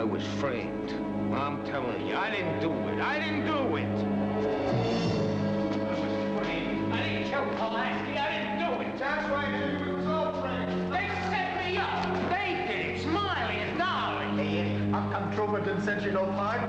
was framed. I'm telling you, I didn't do it. I didn't do it. I was framed. I didn't kill Pulaski. I didn't do it. That's right, Henry. It was all framed. They set me up. They did it. Smiley and Dolly. Hey, how come Truman didn't send you no card?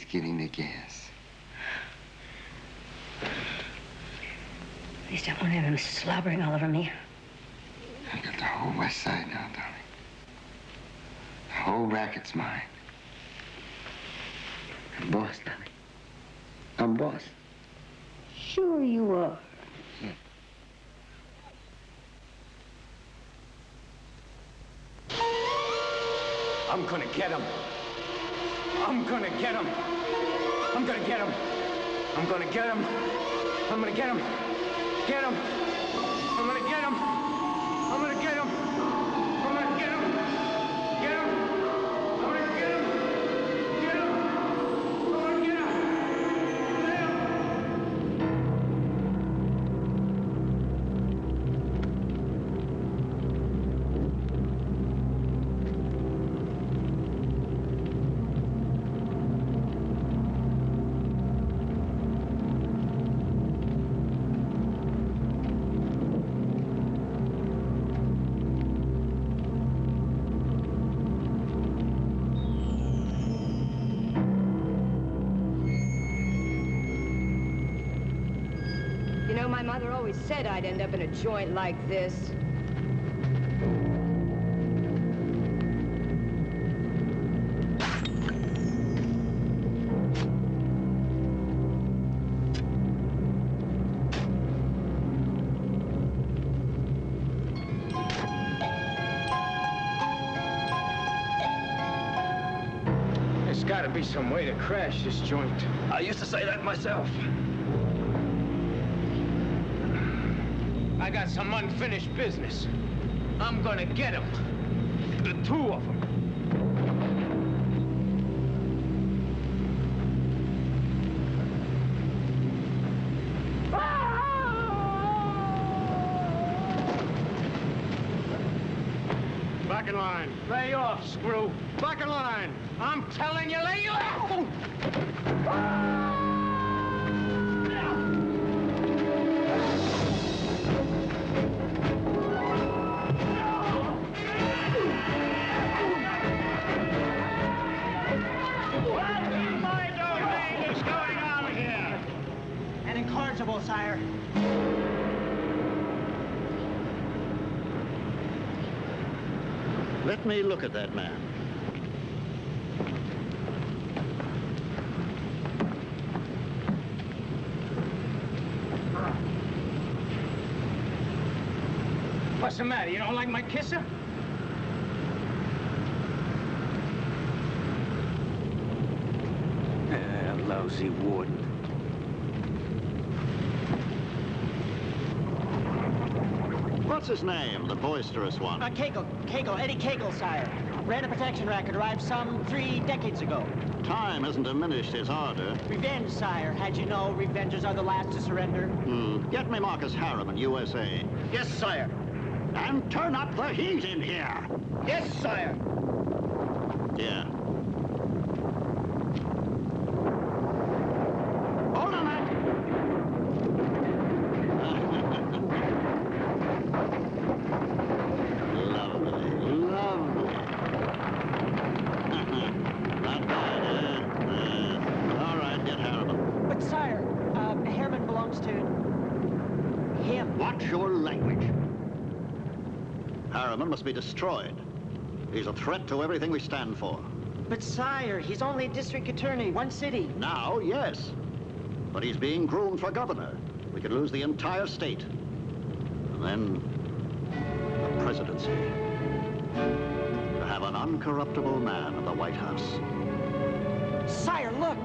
Getting the gas. Please don't want to have him slobbering all over me. I got the whole west side now, darling. The whole racket's mine. I'm boss, darling. I'm boss. Sure you are. I'm gonna get him. I'm gonna get him. I'm gonna get him. I'm gonna get him. I'm gonna get him. Get him. I'm gonna get him. I'm gonna get him. I'm gonna get him. Get him. I'm gonna get him. Get him. I'm gonna get him. My mother always said I'd end up in a joint like this. There's gotta be some way to crash this joint. I used to say that myself. I got some unfinished business. I'm gonna get them. The two of them. Back in line. Lay off, screw. Back in line. I'm telling you, lay off! Sire. Let me look at that man. What's the matter? You don't like my kisser? Lousy warden. What's his name, the boisterous one? Kegel, Eddie Kegel, sire. Ran a protection racket, arrived some 3 decades ago. Time hasn't diminished his ardor. Revenge, sire. Had you know, revengers are the last to surrender. Get me Marcus Harriman, USA. Yes, sire. And turn up the heat in here. Yes, sire. Yeah. Harriman must be destroyed. He's a threat to everything we stand for. But sire, he's only district attorney, one city. Now, yes. But he's being groomed for governor. We could lose the entire state. And then the presidency. To have an uncorruptible man in the White House. Sire, look!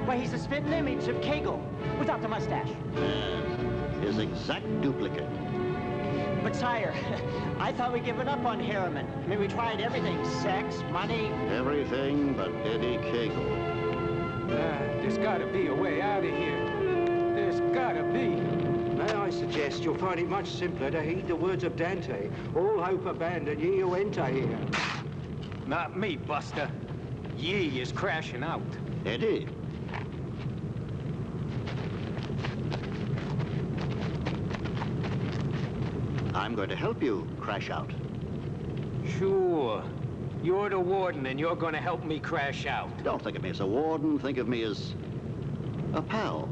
Why, he's a spitting image of Kegel, without the mustache. Yes, his exact duplicate. But sire, I thought we'd given up on Harriman. I mean, we tried everything. Sex, money. Everything but Eddie Kegel. There's gotta be a way out of here. There's gotta be. May I suggest you'll find it much simpler to heed the words of Dante. All hope abandon, ye who enter here. Not me, Buster. Ye is crashing out. Eddie? I'm going to help you crash out. Sure. You're the warden and you're gonna help me crash out. Don't think of me as a warden. Think of me as a pal.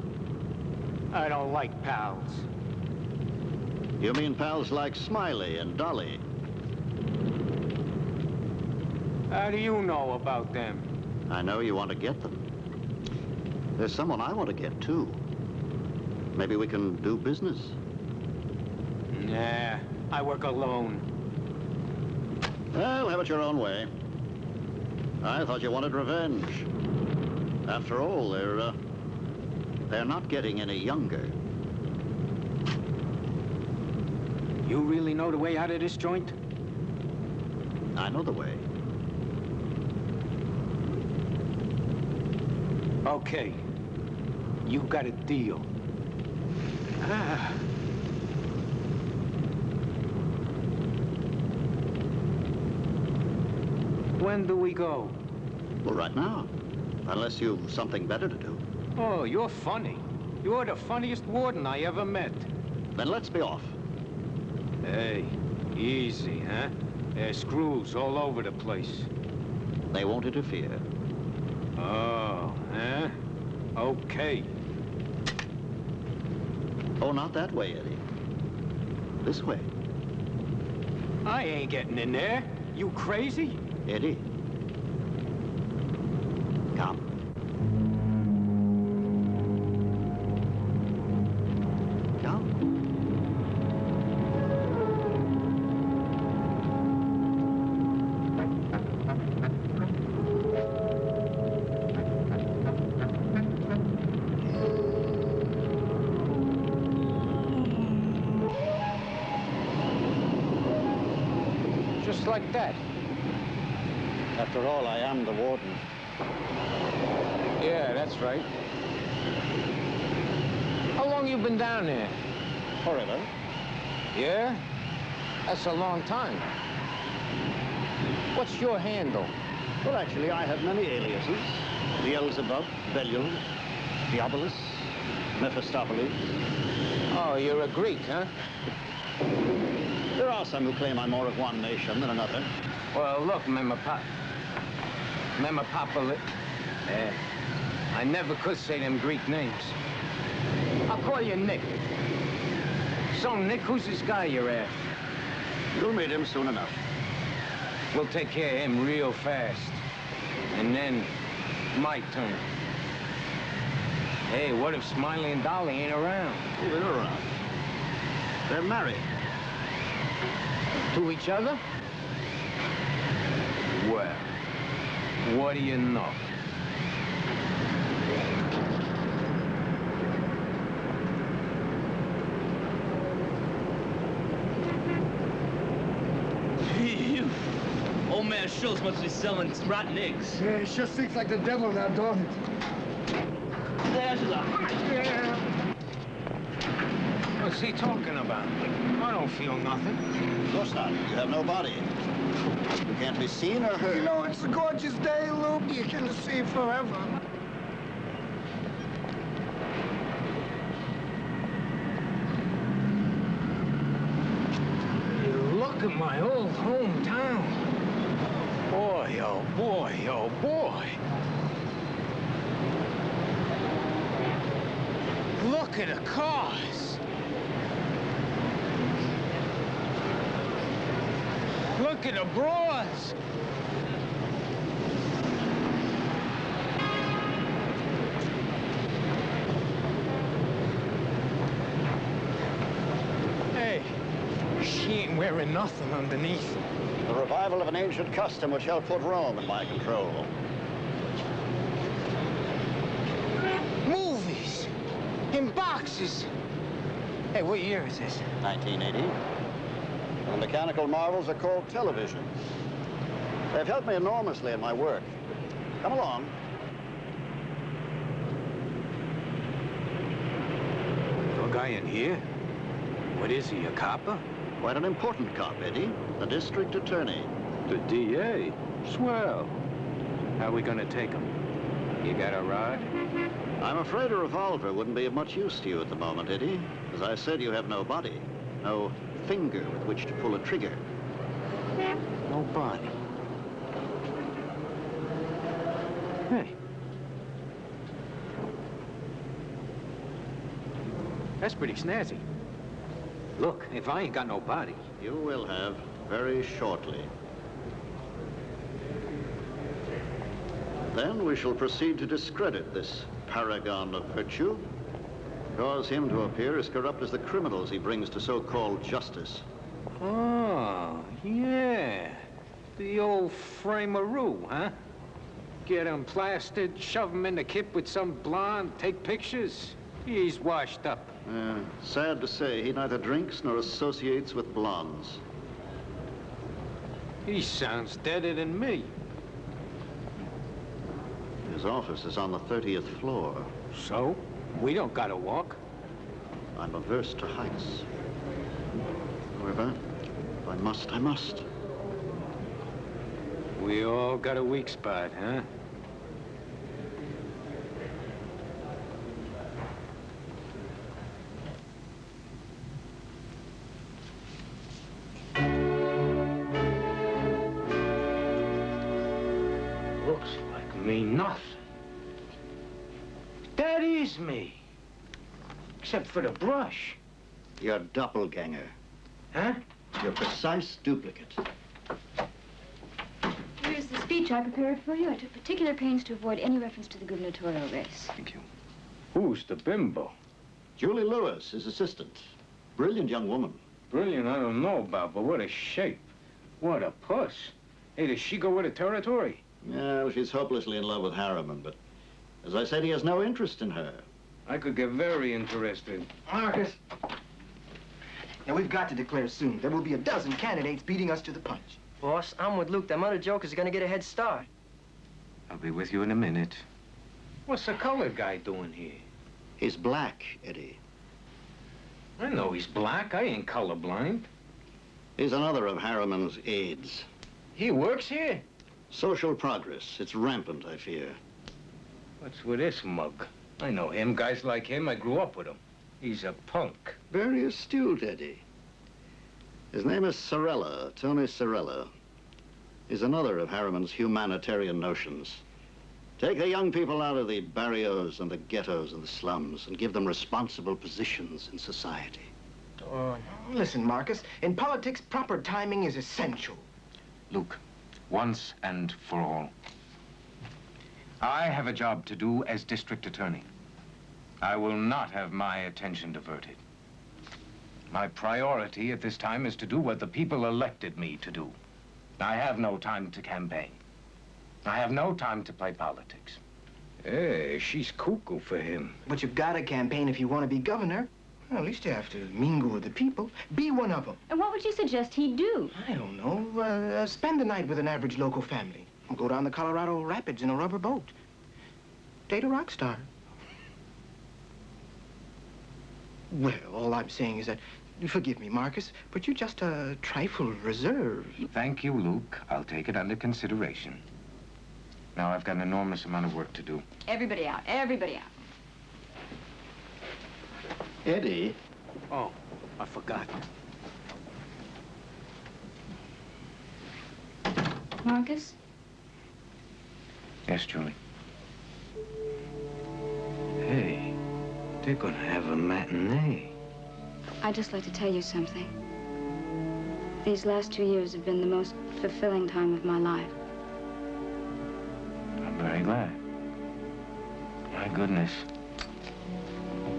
I don't like pals. You mean pals like Smiley and Dolly? How do you know about them? I know you want to get them. There's someone I want to get, too. Maybe we can do business. Nah, I work alone. Well, have it your own way. I thought you wanted revenge. After all, they're not getting any younger. You really know the way out of this joint? I know the way. Okay. You got a deal. When do we go? Well, right now. Unless you've something better to do. Oh, you're funny. You're the funniest warden I ever met. Then let's be off. Hey, easy, huh? There's screws all over the place. They won't interfere. Oh, huh? Okay. Oh, not that way, Eddie. This way. I ain't getting in there. You crazy? Eddie. Come. Come. Just like that. After all, I am the warden. Yeah, that's right. How long you been down there? Forever. Yeah? That's a long time. What's your handle? Well, actually, I have many aliases. Beelzebub, Belial, Diabolus, Mephistopheles. Oh, you're a Greek, huh? There are some who claim I'm more of one nation than another. Well, look, I never could say them Greek names. I'll call you Nick. So, Nick, who's this guy you're after? You'll meet him soon enough. We'll take care of him real fast. And then, my turn. Hey, what if Smiley and Dolly ain't around? Oh, they're around. They're married. To each other? Well, what do you know? Old man Schultz must be selling rotten eggs. Yeah, it sure stinks like the devil now, don't it? There's a... What's he talking about? I don't feel nothing. Of course not. You have no body. You can't be seen or heard. You know, it's a gorgeous day, Luke. You can see forever. Look at my old hometown. Boy, oh boy, oh boy. Look at the cars. Look at the broads. Hey, she ain't wearing nothing underneath. The revival of an ancient custom which helped put Rome in my control. Movies! In boxes! Hey, what year is this? 1980. The mechanical marvels are called televisions. They've helped me enormously in my work. Come along. No guy in here? What is he, a copper? Quite an important cop, Eddie. The district attorney. The DA? Swell. How are we gonna take him? You got a rod? I'm afraid a revolver wouldn't be of much use to you at the moment, Eddie. As I said, you have no body, no finger with which to pull a trigger. No body. Hey. That's pretty snazzy. Look, if I ain't got no body. You will have very shortly. Then we shall proceed to discredit this paragon of virtue, cause him to appear as corrupt as the criminals he brings to so-called justice. Oh, yeah. The old frameroo, huh? Get him plastered, shove him in the kip with some blonde, take pictures. He's washed up. Sad to say, he neither drinks nor associates with blondes. He sounds deader than me. His office is on the 30th floor. So? We don't gotta walk. I'm averse to heights. However, if I must, I must. We all got a weak spot, huh? Looks like me nothing. That is me. Except for the brush. Your doppelganger. Huh? Your precise duplicate. Here's the speech I prepared for you. I took particular pains to avoid any reference to the gubernatorial race. Thank you. Who's the bimbo? Julie Lewis, his assistant. Brilliant young woman. Brilliant, I don't know about, but what a shape. What a puss. Hey, does she go with the territory? Yeah, she's hopelessly in love with Harriman, but as I said, he has no interest in her. I could get very interested. Marcus. Now, we've got to declare soon. There will be a dozen candidates beating us to the punch. Boss, I'm with Luke. Them other jokers are gonna get a head start. I'll be with you in a minute. What's the colored guy doing here? He's black, Eddie. I know he's black. I ain't colorblind. He's another of Harriman's aides. He works here? Social progress. It's rampant, I fear. What's with this mug? I know him. Guys like him, I grew up with him. He's a punk. Very astute, Eddie. His name is Sorella, Tony Sorella. He's another of Harriman's humanitarian notions. Take the young people out of the barrios and the ghettos and the slums and give them responsible positions in society. Listen, Marcus, in politics, proper timing is essential. Luke, once and for all, I have a job to do as district attorney. I will not have my attention diverted. My priority at this time is to do what the people elected me to do. I have no time to campaign. I have no time to play politics. Hey, she's cuckoo for him. But you've got to campaign if you want to be governor. Well, at least you have to mingle with the people. Be one of them. And what would you suggest he do? I don't know. Spend the night with an average local family. Or go down the Colorado Rapids in a rubber boat. Date a rock star. Well, all I'm saying is that, forgive me, Marcus, but you're just a trifle reserved. Thank you, Luke. I'll take it under consideration. Now, I've got an enormous amount of work to do. Everybody out. Everybody out. Eddie? Oh, I forgot. Marcus? Yes, Julie? Hey, they're gonna have a matinee. I'd just like to tell you something. These last 2 years have been the most fulfilling time of my life. I'm very glad. My goodness.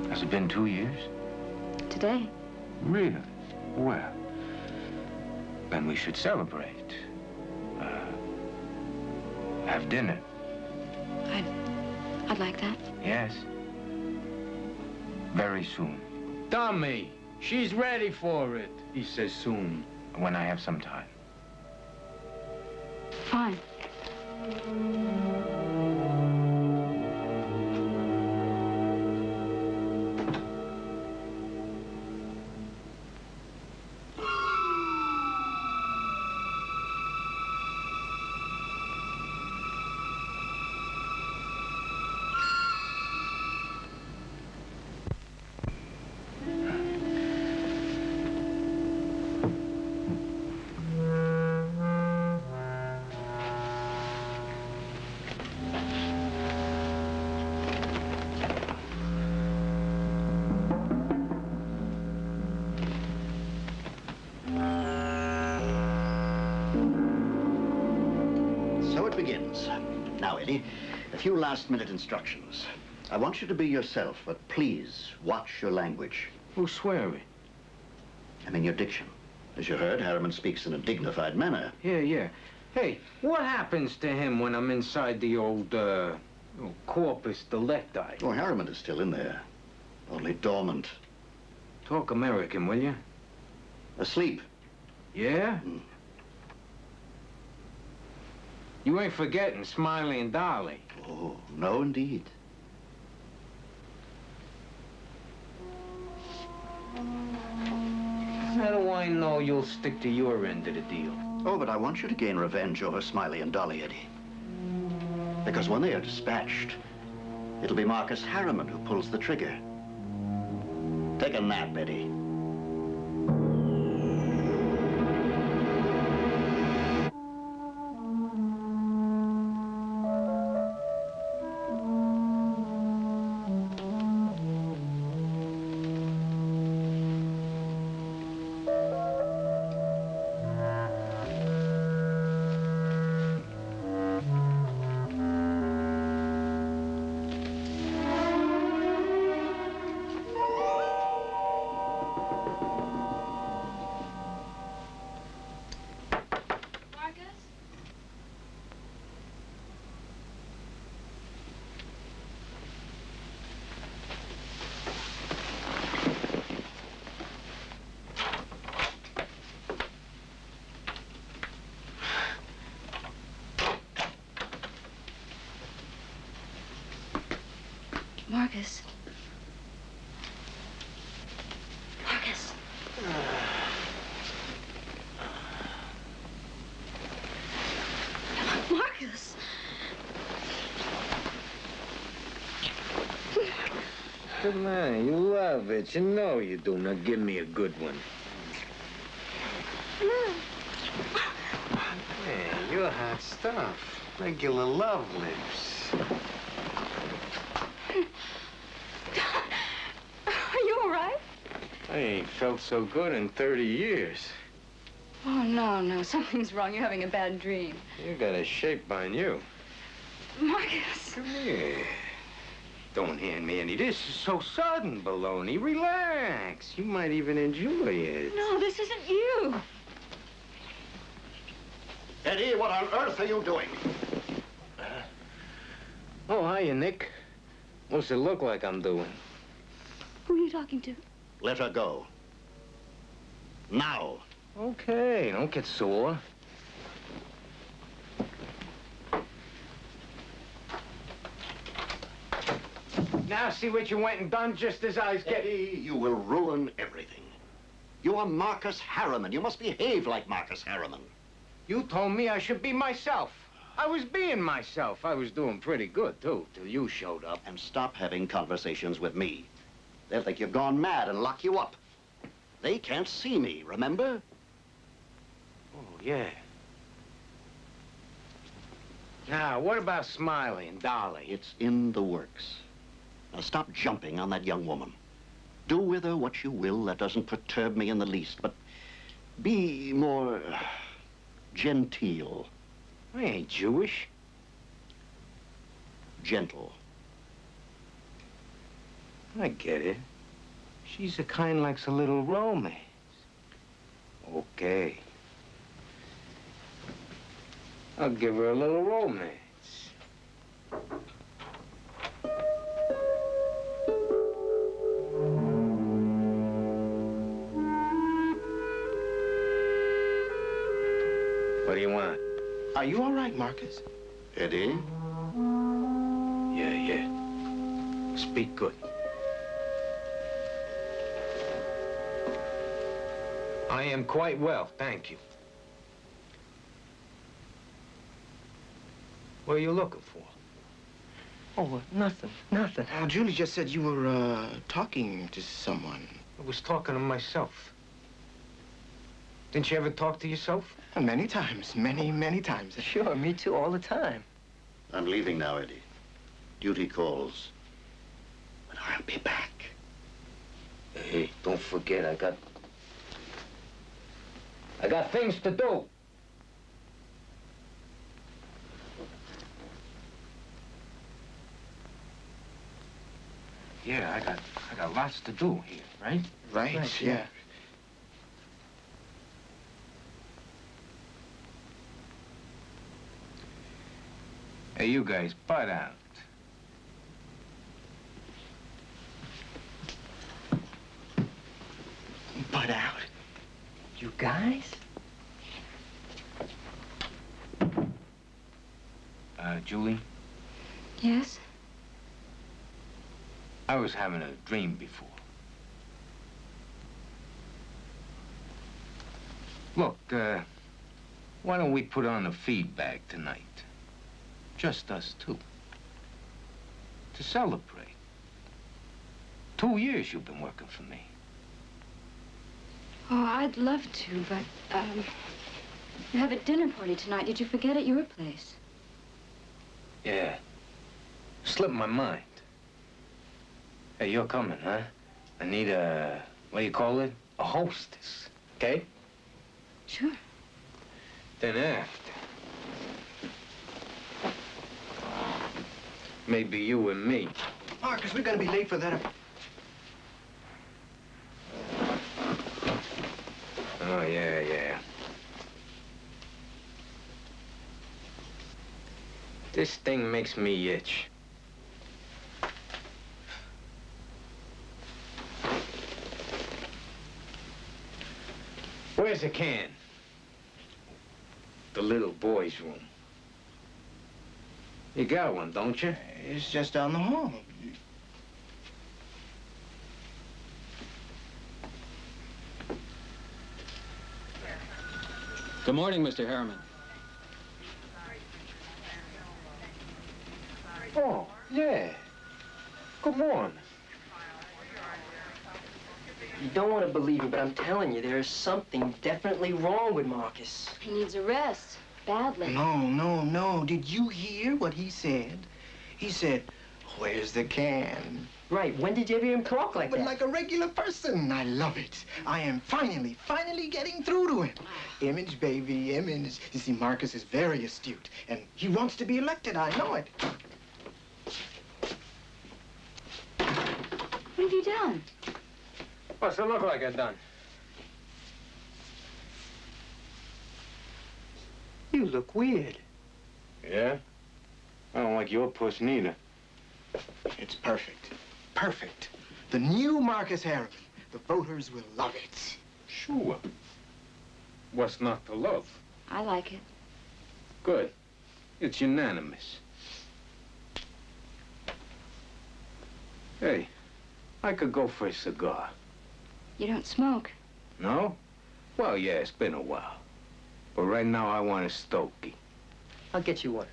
Has it been 2 years? Today? Really? Well, then we should celebrate. Have dinner. I'd like that. Yes. Very soon. Dummy, she's ready for it. He says soon, when I have some time. Fine. Now, Eddie, a few last-minute instructions. I want you to be yourself, but please watch your language. Who's swearing? I mean your diction. As you heard, Harriman speaks in a dignified manner. Yeah. Hey, what happens to him when I'm inside the old, corpus delicti? Oh, Harriman is still in there. Only dormant. Talk American, will you? Asleep. Yeah? You ain't forgetting Smiley and Dolly. Oh, no, indeed. How do I know you'll stick to your end of the deal? Oh, but I want you to gain revenge over Smiley and Dolly, Eddie. Because when they are dispatched, it'll be Marcus Harriman who pulls the trigger. Take a nap, Eddie. Marcus. Marcus. Marcus. Come on, you love it. You know you do. Now give me a good one. Man, you're hot stuff. Regular love lips. I ain't felt so good in 30 years. Oh, no. Something's wrong. You're having a bad dream. You got a shape on you. Marcus. Come here. Don't hand me any. This is so sudden, baloney. Relax. You might even enjoy it. No, this isn't you. Eddie, what on earth are you doing? Oh, hiya, Nick. What's it look like I'm doing? Who are you talking to? Let her go. Now. Okay, don't get sore. Now see what you went and done just as I was getting... Eddie, you will ruin everything. You are Marcus Harriman. You must behave like Marcus Harriman. You told me I should be myself. I was being myself. I was doing pretty good, too, till you showed up. And stop having conversations with me. They'll think you've gone mad and lock you up. They can't see me, remember? Oh, yeah. Now, what about Smiley and Dolly? It's in the works. Now, stop jumping on that young woman. Do with her what you will. That doesn't perturb me in the least, but Be more genteel. I ain't Jewish. Gentle. I get it. She's the kind likes a little romance. Okay. I'll give her a little romance. What do you want? Are you all right, Marcus? Eddie? Yeah. Speak good. I am quite well, thank you. What are you looking for? Oh, nothing. Oh, Julie just said you were, talking to someone. I was talking to myself. Didn't you ever talk to yourself? Many times, many times. Sure, me too, all the time. I'm leaving now, Eddie. Duty calls. But I'll be back. Hey, don't forget, I got things to do. Yeah, I got lots to do here, right? Right, yeah. Hey, you guys, butt out. Butt out. You guys? Julie, Yes? I was having a dream before. Look, why don't we put on a feedback tonight? Just us two. To celebrate. 2 years you've been working for me. Oh, I'd love to, but, you have a dinner party tonight. Did you forget at your place? Yeah. Slipped my mind. Hey, you're coming, huh? I need a, what do you call it? A hostess, okay? Sure. Then after, maybe you and me. Marcus, we're gonna be late for that. Oh, yeah. This thing makes me itch. Where's the can? The little boy's room. You got one, don't you? It's just down the hall. Good morning, Mr. Harriman. Oh, yeah. Good morning. You don't want to believe me, but I'm telling you, there is something definitely wrong with Marcus. He needs a rest. Badly. No. Did you hear what he said? He said, where's the can? Right, when did you ever hear him talk like But that? like a regular person. I love it. I am finally getting through to him. Image, baby, image. You see, Marcus is very astute, and he wants to be elected. I know it. What have you done? What's it look like I've done? You look weird. Yeah? I don't like your puss neither. It's perfect. Perfect. The new Marcus Harriman. The voters will love it. Sure. What's not to love? I like it. Good. It's unanimous. Hey, I could go for a cigar. You don't smoke. No? Well, yeah, it's been a while. But right now, I want a stogie. I'll get you one.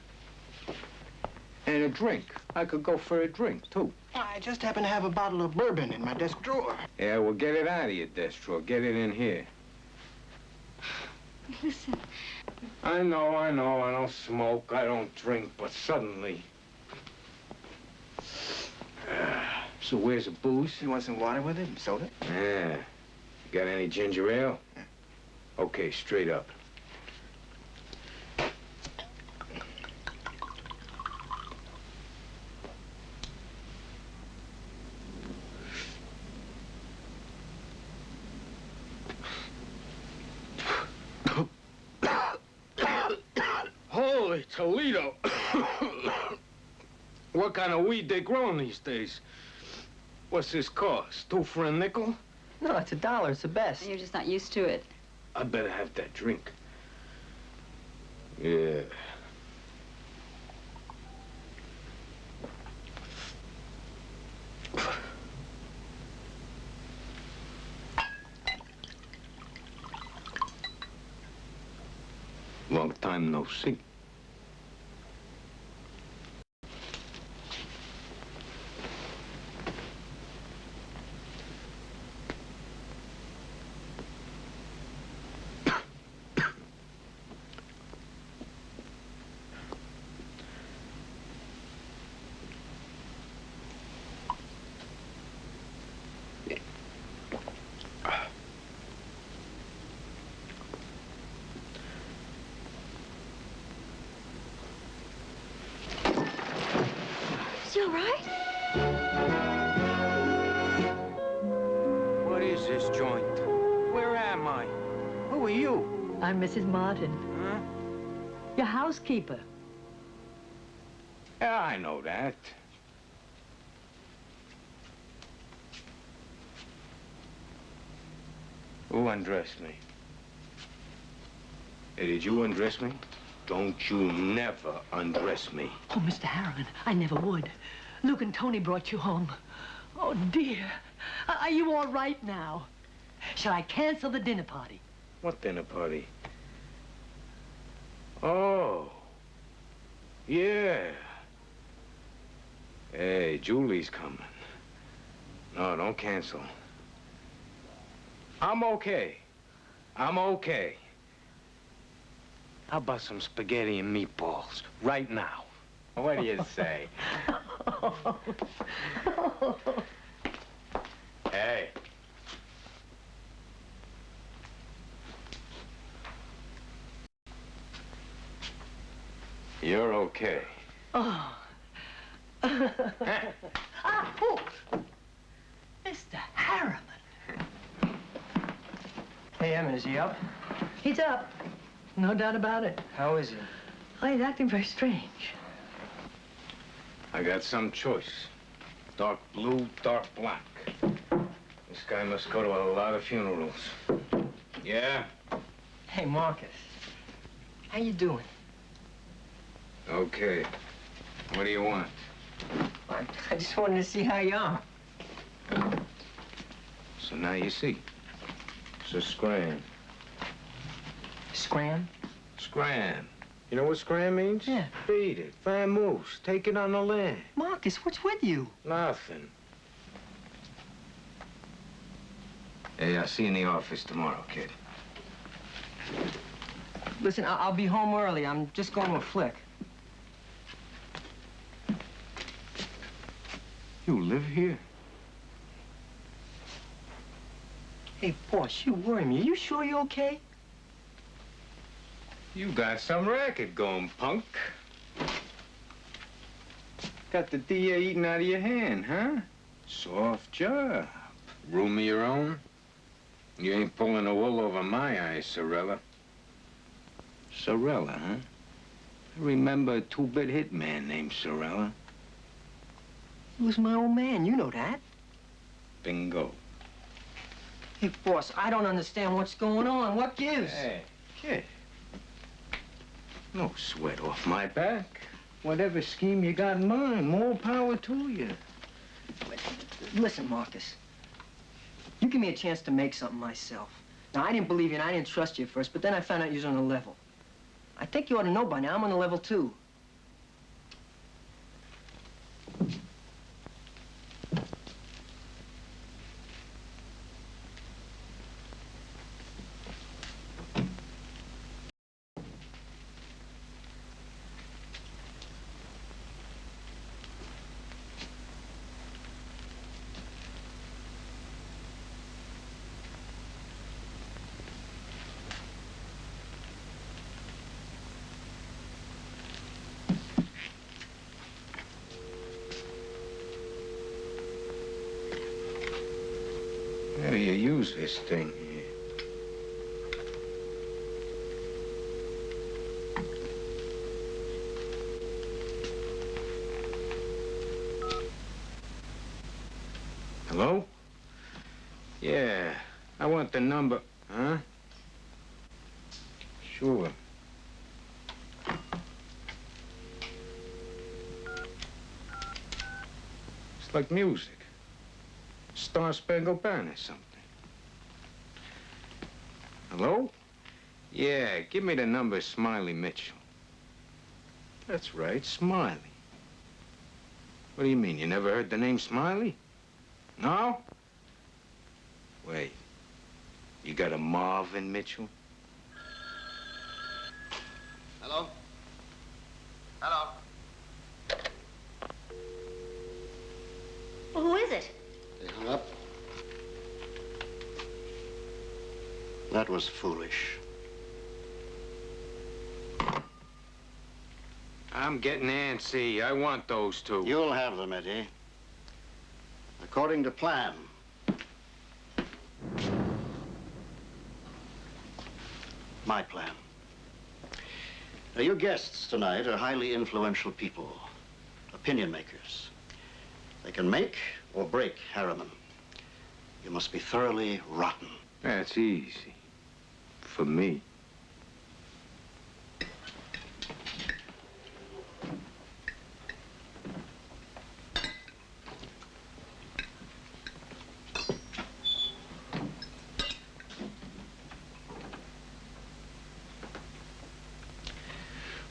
And a drink. I could go for a drink, too. I just happen to have a bottle of bourbon in my desk drawer. Yeah, well, get it out of your desk drawer. Get it in here. Listen. I know. I don't smoke. I don't drink. But suddenly... So where's the booze? You want some water with it and soda? Yeah. Got any ginger ale? Yeah. Okay, straight up. Holy Toledo! What kind of weed they growing these days? What's this cost? 2 for a nickel? No, it's $1. It's the best. You're just not used to it. I better have that drink. Yeah. Long time no see. Is he all right? What is this joint? Where am I? Who are you? I'm Mrs. Martin. Huh? Your housekeeper. Yeah, I know that. Who undressed me? Hey, did you undress me? Don't you never undress me. Oh, Mr. Harriman, I never would. Luke and Tony brought you home. Oh, dear. Are you all right now? Shall I cancel the dinner party? What dinner party? Oh. Yeah. Hey, Julie's coming. No, don't cancel. I'm okay. I'm okay. How about some spaghetti and meatballs right now? What do you say? Hey. You're okay. Oh. Oh. Mr. Harriman. Hey, Emmett, is he up? He's up. No doubt about it. How is he? Oh, he's acting very strange. I got some choice. Dark blue, dark black. This guy must go to a lot of funerals. Yeah? Hey, Marcus. How you doing? Okay. What do you want? I just wanted to see how you are. So now you see. It's a scram. Scram? Scram. You know what scram means? Yeah. Beat it. Vamoose. Take it on the land. Marcus, what's with you? Nothing. Hey, I'll see you in the office tomorrow, kid. Listen, I'll be home early. I'm just going to a flick. You live here? Hey, boss, you worry me. Are you sure you're okay? You got some racket going, punk. Got the DA eating out of your hand, huh? Soft job. Room of your own? You ain't pulling the wool over my eyes, Sorella. Sorella, huh? I remember a 2-bit hitman named Sorella. He was my old man. You know that. Bingo. Hey, boss, I don't understand what's going on. What gives? Hey, kid. No sweat off my back. Whatever scheme you got in mind, more power to you. Listen, Marcus. You give me a chance to make something myself. Now, I didn't believe you and I didn't trust you at first, but then I found out you was on a level. I think you ought to know by now I'm on a level, too. use this thing here. Hello? Yeah, I want the number. Huh? Sure. It's like music. Star-Spangled Banner or something. Hello? Yeah, give me the number of Smiley Mitchell. That's right, Smiley. What do you mean, you never heard the name Smiley? No? Wait, you got a Marvin Mitchell? Hello? Hello? Well, who is it? They hung up. That was foolish. I'm getting antsy. I want those two. You'll have them, Eddie. According to plan. My plan. Now, your guests tonight are highly influential people, opinion makers. They can make or break Harriman. You must be thoroughly rotten. That's easy. For me.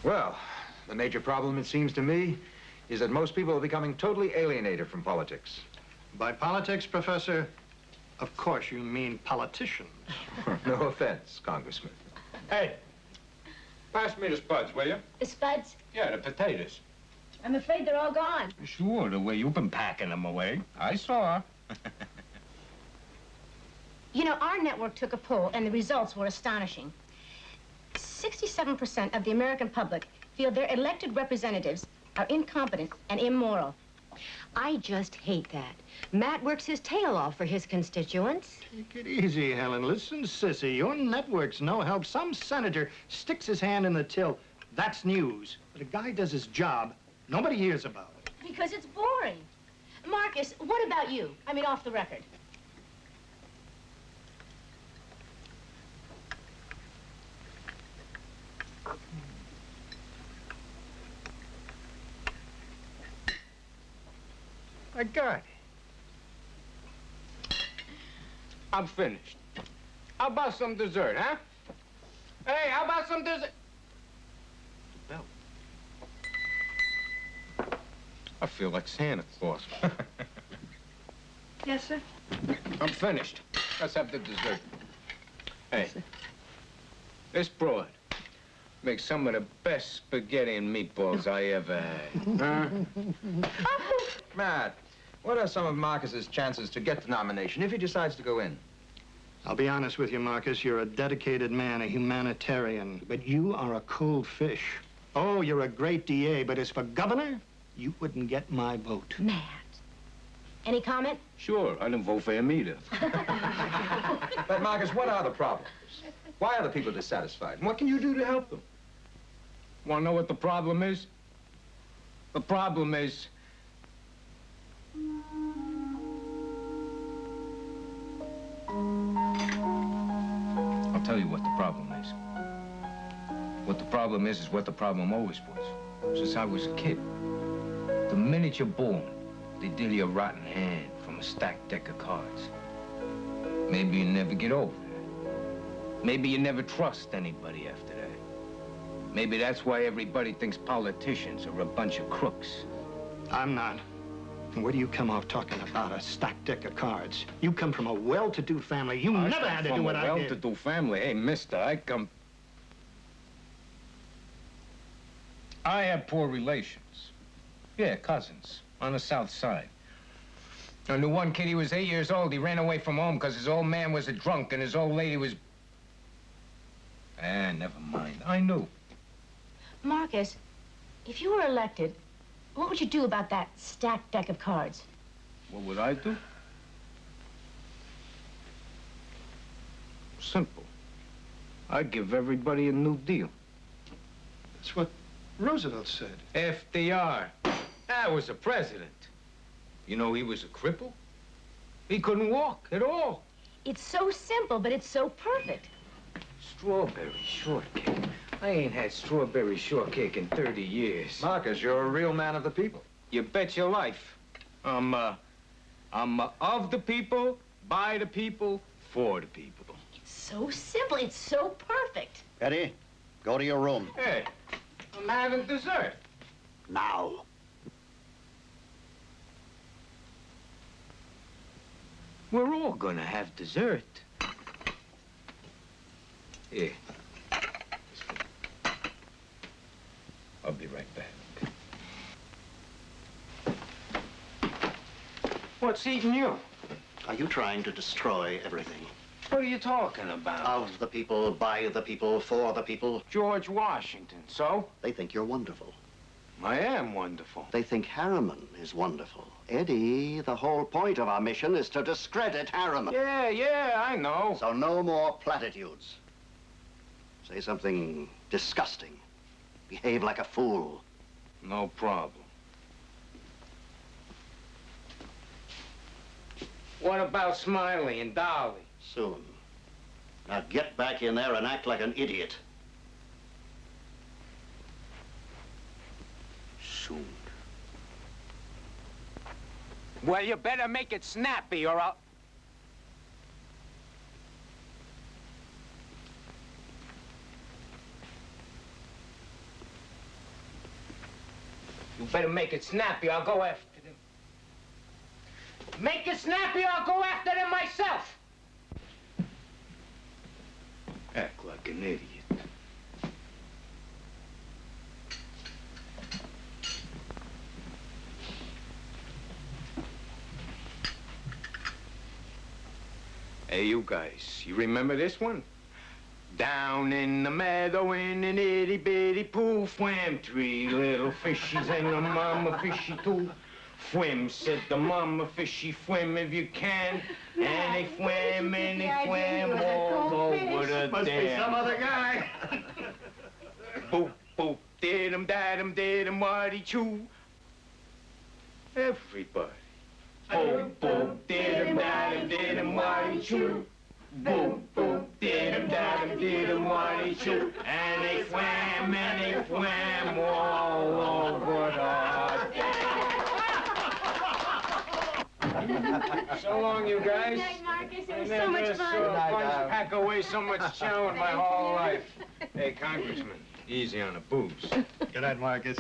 Well, the major problem, it seems to me, is that most people are becoming totally alienated from politics. By politics, Professor, of course you mean politicians. No offense, Congressman. Hey, pass me the spuds, will you? The spuds? Yeah, the potatoes. I'm afraid they're all gone. Sure, the way you've been packing them away. I saw. You know, our network took a poll, and the results were astonishing. 67% of the American public feel their elected representatives are incompetent and immoral. I just hate that. Matt works his tail off for his constituents. Take it easy, Helen. Listen, sissy, your network's no help. Some senator sticks his hand in the till. That's news. But a guy does his job, nobody hears about it. Because it's boring. Marcus, what about you? I mean, off the record. I got it. I'm finished. How about some dessert, huh? Hey, how about some dessert? Bell. I feel like Santa Claus. Yes, sir? I'm finished. Let's have the dessert. Hey, this broad makes some of the best spaghetti and meatballs I ever had. Huh? Matt, what are some of Marcus's chances to get the nomination if he decides to go in? I'll be honest with you, Marcus. You're a dedicated man, a humanitarian, but you are a cold fish. Oh, you're a great DA, but as for governor, you wouldn't get my vote. Matt. Any comment? Sure, I didn't vote for him either. But Marcus, what are the problems? Why are the people dissatisfied? And what can you do to help them? Want to know what the problem is? The problem is... I'll tell you what the problem is. What the problem is what the problem always was. Since I was a kid. The minute you're born, they deal you a rotten hand from a stacked deck of cards. Maybe you never get over that. Maybe you never trust anybody after that. Maybe that's why everybody thinks politicians are a bunch of crooks. I'm not. And where do you come off talking about a stacked deck of cards? You come from a well-to-do family. You never had to do what I did. From a well-to-do family. Hey, mister, I have poor relations. Yeah, cousins, on the south side. And the one kid, he was 8 years old. He ran away from home because his old man was a drunk and his old lady was... never mind. I knew. Marcus, if you were elected, what would you do about that stacked deck of cards? What would I do? Simple. I'd give everybody a New Deal. That's what Roosevelt said. FDR. That was a president. You know he was a cripple? He couldn't walk at all. It's so simple, but it's so perfect. Strawberry shortcake. I ain't had strawberry shortcake in 30 years. Marcus, you're a real man of the people. You bet your life. I'm of the people, by the people, for the people. It's so simple. It's so perfect. Eddie, go to your room. Hey, I'm having dessert. Now. We're all gonna have dessert. Here. I'll be right back. What's eating you? Are you trying to destroy everything? What are you talking about? Of the people, by the people, for the people. George Washington, so? They think you're wonderful. I am wonderful. They think Harriman is wonderful. Eddie, the whole point of our mission is to discredit Harriman. Yeah, I know. So no more platitudes. Say something disgusting. Behave like a fool. No problem. What about Smiley and Dolly? Soon. Now get back in there and act like an idiot. Soon. Well, you better make it snappy or I'll... You better make it snappy, I'll go after them. Make it snappy, I'll go after them myself. Act like an idiot. Hey, you guys, you remember this one? Down in the meadow in an itty-bitty pool swam 3 little fishies and a mama fishy too. Swim, said the mama fishy, swim if you can. And they swam and they swam all over the dam. Must be some other guy. Boop, boop, did-em, did-em, waddy choo. Everybody. Boop, boop, did-em, waddy choo. Boom, boom, did-em, waddy choo. And they swam all over the dam. So long, you guys. Good night, Marcus. It was I so never much fun. saw a bunch pack away so much chow in my whole life. Hey, Congressman, easy on the booze. Good night, Marcus.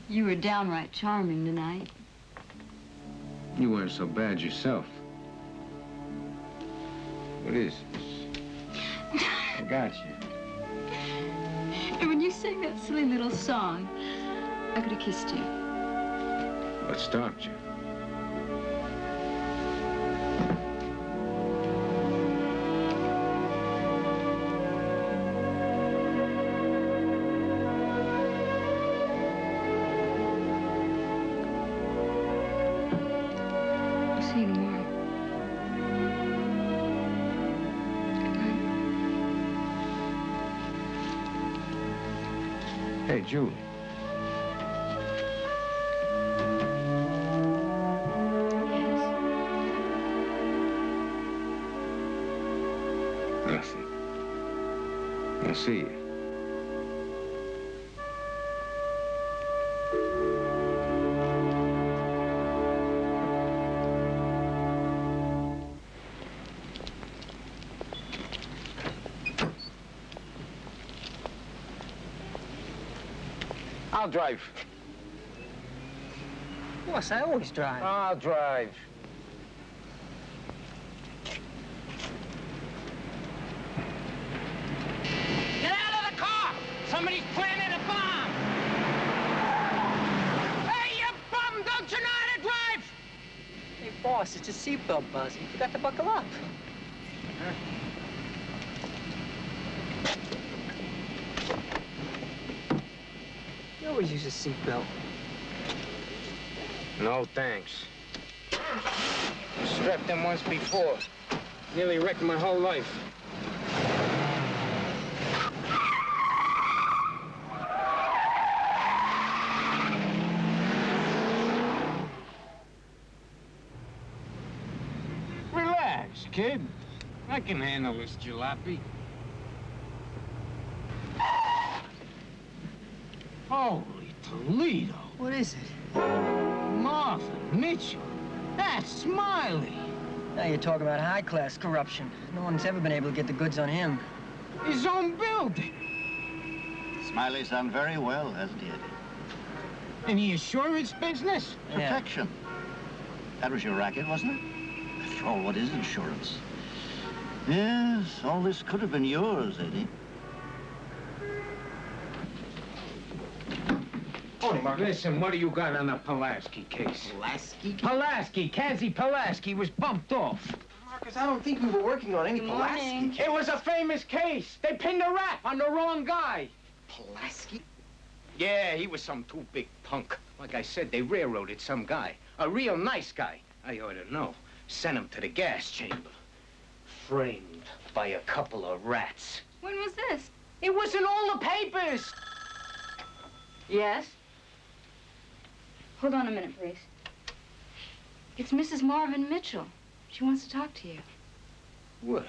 You were downright charming tonight. You weren't so bad yourself. What is this? I got you. And when you sang that silly little song, I could have kissed you. What stopped you? Seymour. Hey, Julie. Nothing. I'll see you. I'll drive. Boss, I always drive. I'll drive. Get out of the car! Somebody's planting a bomb! Hey, you bum! Don't you know how to drive? Hey, boss, it's a seatbelt buzz. You forgot to buckle up. You always use a seatbelt. No, thanks. I strapped them once before. Nearly wrecked my whole life. Relax, kid. I can handle this jalopy. Holy Toledo. What is it? Martha Mitchell. That's Smiley. Now you're talking about high-class corruption. No one's ever been able to get the goods on him. His own building. Smiley's done very well, hasn't he, Eddie? In the insurance business? Protection. That was your racket, wasn't it? After all, what is insurance? Yes, all this could have been yours, Eddie. Listen, what do you got on the Pulaski case? Pulaski? Pulaski, Kazi Pulaski was bumped off. Marcus, I don't think we were working on any Pulaski case. It was a famous case. They pinned a rap on the wrong guy. Pulaski? Yeah, he was some too big punk. Like I said, they railroaded some guy. A real nice guy. I ought to know. Sent him to the gas chamber. Framed by a couple of rats. When was this? It was in all the papers. Yes? Hold on a minute, please. It's Mrs. Marvin Mitchell. She wants to talk to you. Well,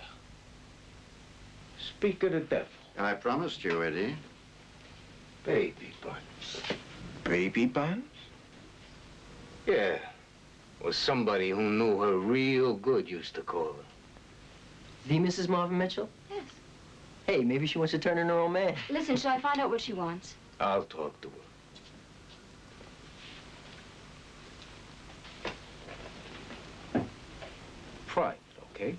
speak of the devil. I promised you, Eddie. Baby buns. Baby buns? Yeah. Or somebody who knew her real good used to call her. The Mrs. Marvin Mitchell? Yes. Hey, maybe she wants to turn in her own man. Listen, shall I find out what she wants? I'll talk to her. Private, okay?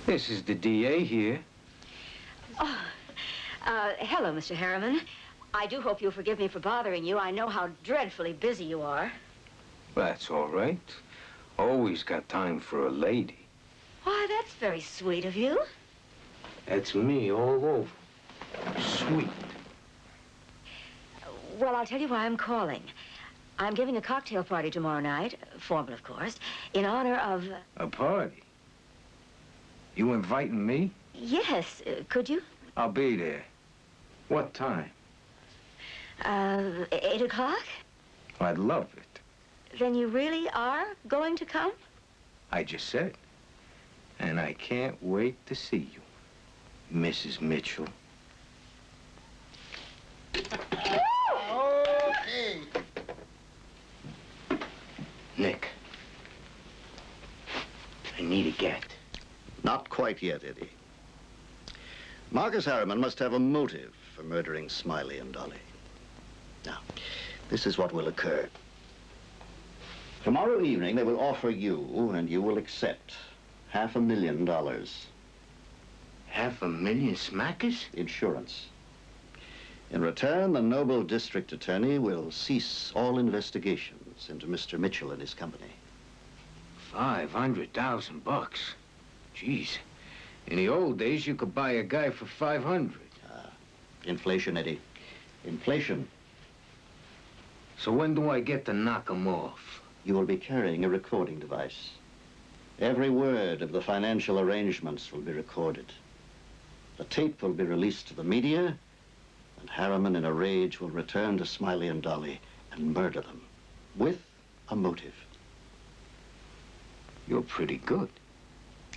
This is the DA here. Oh, hello, Mr. Harriman. I do hope you'll forgive me for bothering you. I know how dreadfully busy you are. That's all right. Always got time for a lady. Why, that's very sweet of you. That's me all over. Sweet. Well, I'll tell you why I'm calling. I'm giving a cocktail party tomorrow night, formal, of course, in honor of... A party? You inviting me? Yes, could you? I'll be there. What time? 8 o'clock? I'd love it. Then you really are going to come? I just said. And I can't wait to see you, Mrs. Mitchell. Okay. Nick, I need a get. Not quite yet, Eddie. Marcus Harriman must have a motive for murdering Smiley and Dolly. Now, this is what will occur. Tomorrow evening, they will offer you, and you will accept, $500,000. $500,000 smackers? Insurance. In return, the noble district attorney will cease all investigations into Mr. Mitchell and his company. $500,000. Jeez. In the old days, you could buy a guy for 500. Inflation, Eddie. Inflation. So when do I get to knock him off? You will be carrying a recording device. Every word of the financial arrangements will be recorded. The tape will be released to the media, and Harriman, in a rage, will return to Smiley and Dolly and murder them, with a motive. You're pretty good.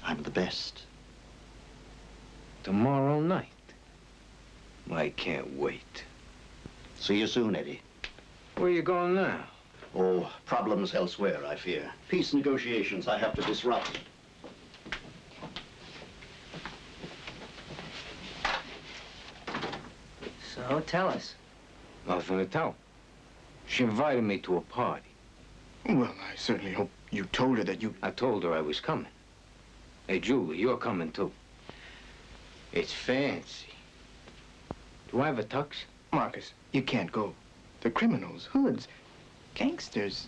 I'm the best. Tomorrow night. I can't wait. See you soon, Eddie. Where you going now? Oh, problems elsewhere, I fear. Peace negotiations I have to disrupt. So, tell us. Nothing to tell. She invited me to a party. Well, I certainly hope you told her that you... I told her I was coming. Hey, Julie, you're coming too. It's fancy. Do I have a tux? Marcus, you can't go. The criminals, hoods, gangsters.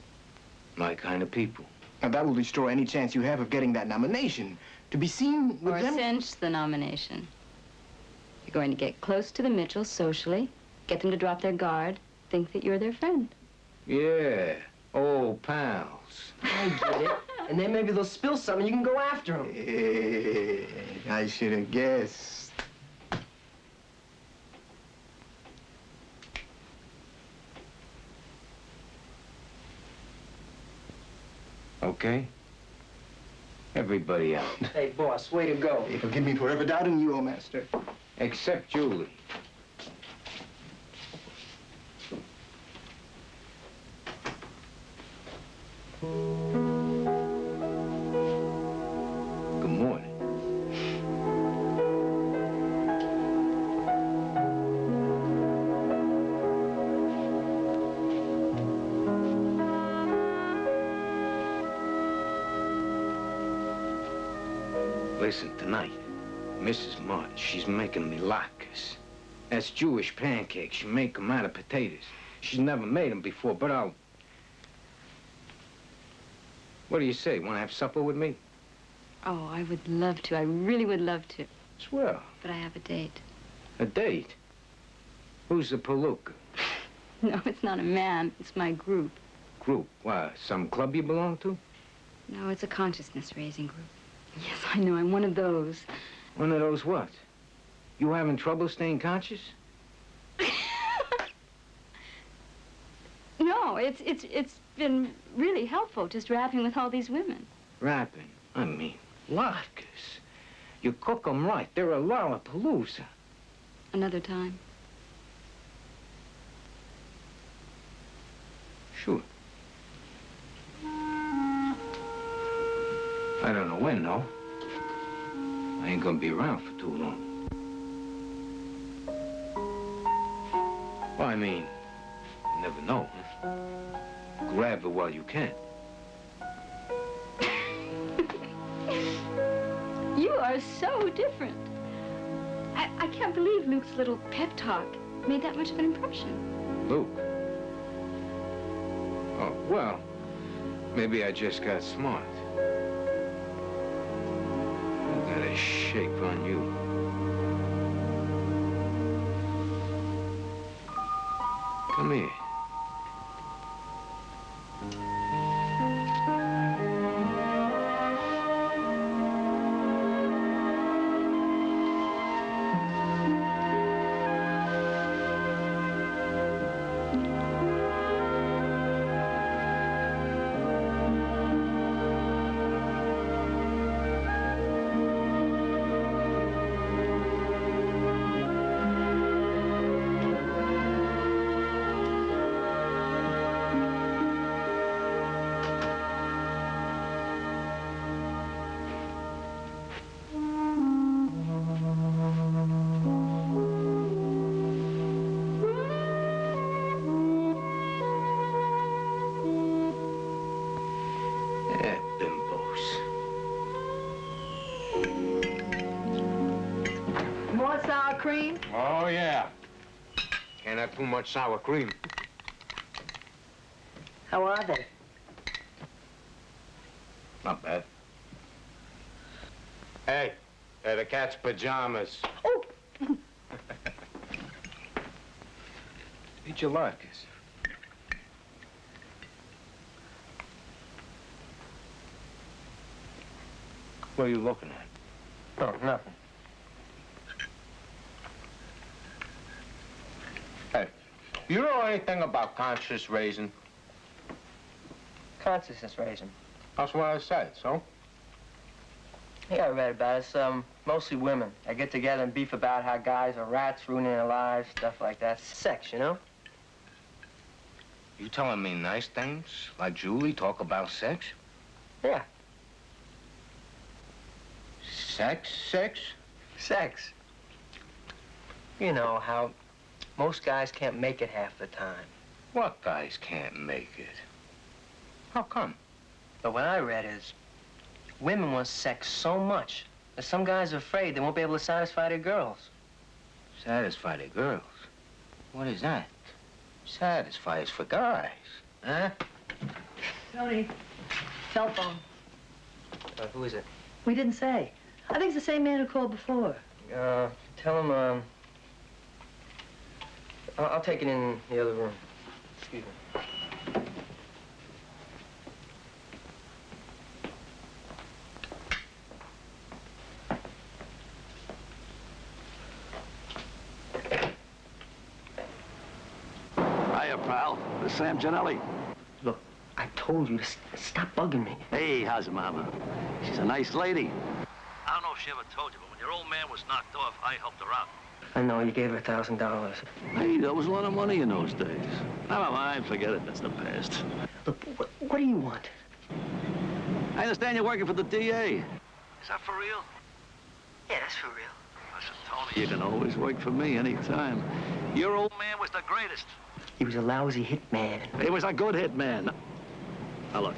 My kind of people. Now, that will destroy any chance you have of getting that nomination. To be seen with Or them... cinch the nomination. You're going to get close to the Mitchells socially, get them to drop their guard, think that you're their friend. Yeah, old pals. I get it. And then maybe they'll spill something, you can go after them. Hey, I should have guessed. Okay? Everybody out. Hey, boss, way to go. Hey, forgive me for ever doubting you, old master. Except Julie. Good morning. Listen, tonight, Mrs. Martin, she's making me latkes. That's Jewish pancakes. She make them out of potatoes. She's never made them before, but I'll... What do you say? Want to have supper with me? Oh, I would love to. I really would love to. Swell. But I have a date. A date? Who's the palooka? No, it's not a man. It's my group. Group? Why, some club you belong to? No, it's a consciousness-raising group. Yes, I know. I'm one of those. One of those what? You having trouble staying conscious? No, it's been really helpful just rapping with all these women. Rapping? I mean, latkes. You cook 'em right. They're a lollapalooza. Another time. Sure. I don't know when, though. I ain't gonna be around for too long. Well, I mean, you never know, huh? Grab it while you can. You are so different. I can't believe Luke's little pep talk made that much of an impression. Luke? Oh, well, maybe I just got smart. I got a shape on you. Come here. Cream? Oh, yeah. Can't have too much sour cream. How are they? Not bad. Hey, they're the cat's pajamas. Oh! Eat your latkes. What are you looking at? Oh, nothing. Hey, you know anything about conscious raising? Consciousness raising. That's what I said, so? Yeah, I read about it. It's mostly women. They get together and beef about how guys are rats ruining their lives, stuff like that. Sex, you know? You telling me nice things, like Julie, talk about sex? Yeah. Sex? Sex. You know how most guys can't make it half the time. What guys can't make it? How come? But what I read is women want sex so much that some guys are afraid they won't be able to satisfy their girls. Satisfy the girls? What is that? Satisfy is for guys, huh? Tony, Cell phone. Who is it? We didn't say. I think it's the same man who called before. Tell him, I'll take it in the other room. Excuse me. Hiya, pal. This is Sam Gianelli. Look, I told you to stop bugging me. Hey, how's Mama? She's a nice lady. I don't know if she ever told you, but when your old man was knocked off, I helped her out. I know, you gave her $1,000. Hey, that was a lot of money in those days. Never mind, forget it. That's the past. Look, what do you want? I understand you're working for the DA. Is that for real? Yeah, that's for real. Listen, Tony. You can always work for me anytime. Your old man was the greatest. He was a lousy hitman. He was a good hitman. Now, look,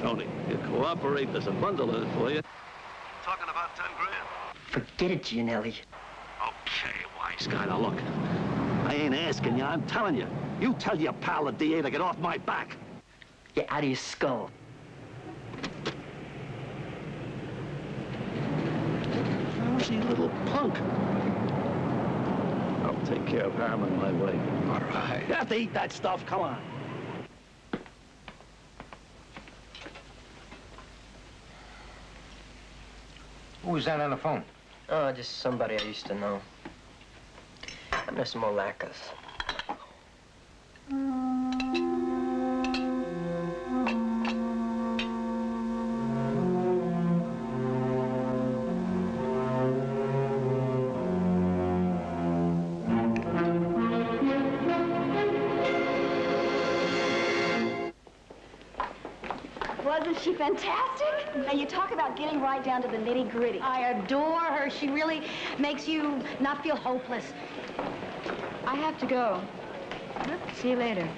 Tony, you cooperate, there's a bundle in it for you. Talking about 10 grand. Forget it, Gianelli. Okay, Wise guy, now look. I ain't asking you, I'm telling you. You tell your pal, the DA, to get off my back. Get out of your skull. Lousy little punk. I'll take care of Harriman my way. All right. You have to eat that stuff, come on. Who was that on the phone? Oh, just somebody I used to know. I'm just some Molacas. Wasn't she fantastic? Now, you talk about getting right down to the nitty-gritty. I adore her. She really makes you not feel hopeless. I have to go. See you later.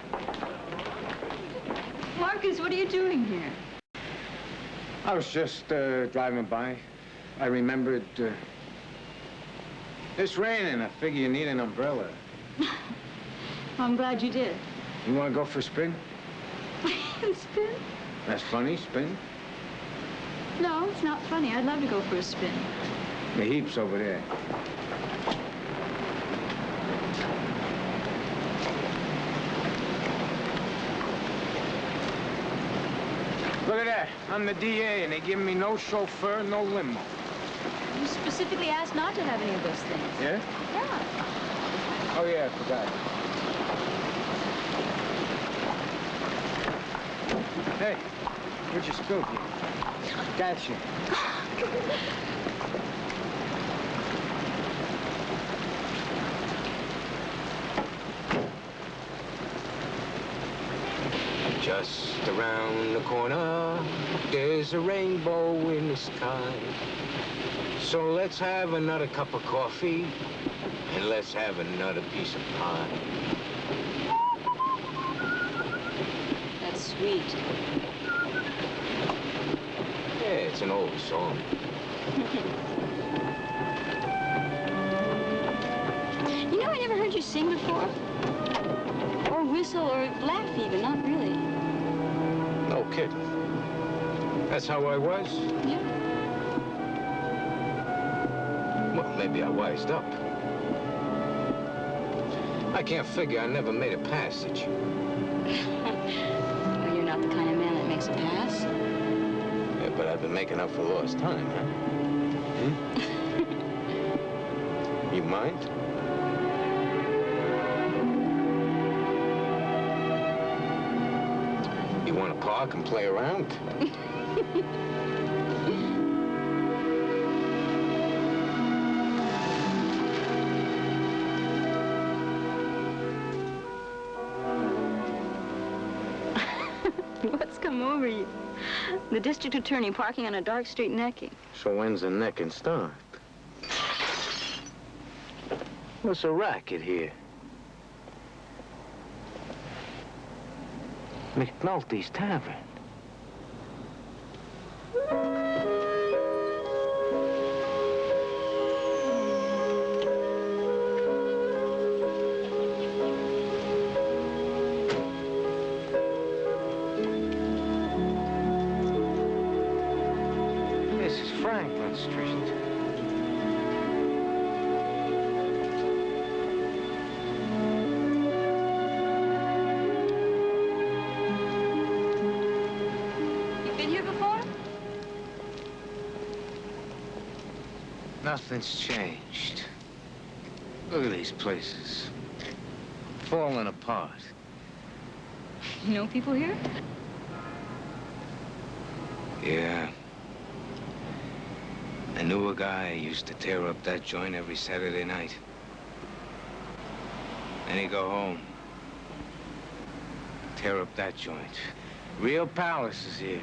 Marcus, what are you doing here? I was just driving by. I remembered it's raining. I figure you need an umbrella. Well, I'm glad you did. You want to go for a spin? Spin? That's funny, spin. No, it's not funny. I'd love to go for a spin. The heap's over there. Look at that. I'm the DA, and they give me no chauffeur, no limo. You specifically asked not to have any of those things. Yeah? Yeah. Oh, yeah, I forgot. Hey, where'd you spill here? Gotcha. Just around the corner, there's a rainbow in the sky. So let's have another cup of coffee, and let's have another piece of pie. That's sweet. Yeah, it's an old song. You know, I never heard you sing before. Or whistle, or laugh even, not really. No kidding. That's how I was? Yeah. Well, maybe I wised up. I can't figure I never made a pass at you. Well, you're not the kind of man that makes a pass. Yeah, but I've been making up for lost time, huh? Hmm? You mind? You want to park and play around? What's come over you? The district attorney parking on a dark street necking. So when's the necking start? What's a racket here? McNulty's Tavern. Street. You've been here before? Nothing's changed. Look at these places. Falling apart. You know people here? Yeah. I knew a guy who used to tear up that joint every Saturday night. Then he'd go home. Tear up that joint. Real palaces here.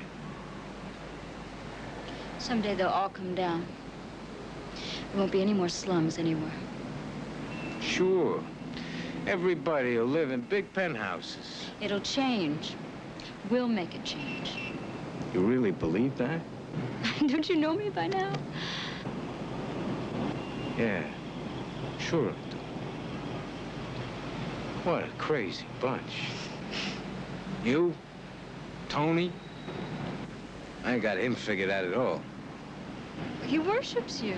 Someday they'll all come down. There won't be any more slums anywhere. Sure. Everybody will live in big penthouses. It'll change. We'll make it change. You really believe that? Don't you know me by now? Yeah. Sure I do. What a crazy bunch. You, Tony, I ain't got him figured out at all. He worships you.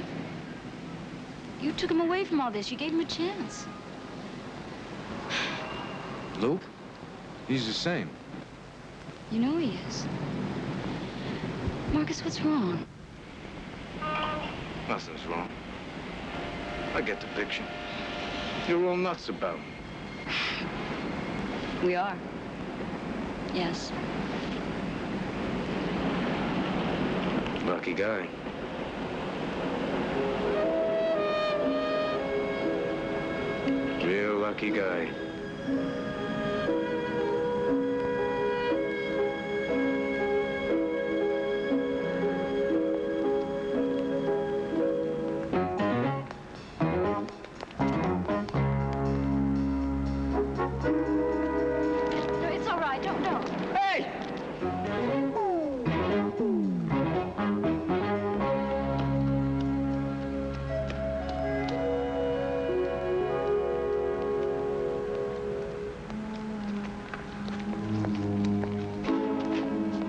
You took him away from all this. You gave him a chance. Luke? He's the same. You know he is. Marcus, what's wrong? Nothing's wrong. I get the picture. You're all nuts about me. We are. Yes. Lucky guy. Real lucky guy. No, it's all right. Don't. Hey!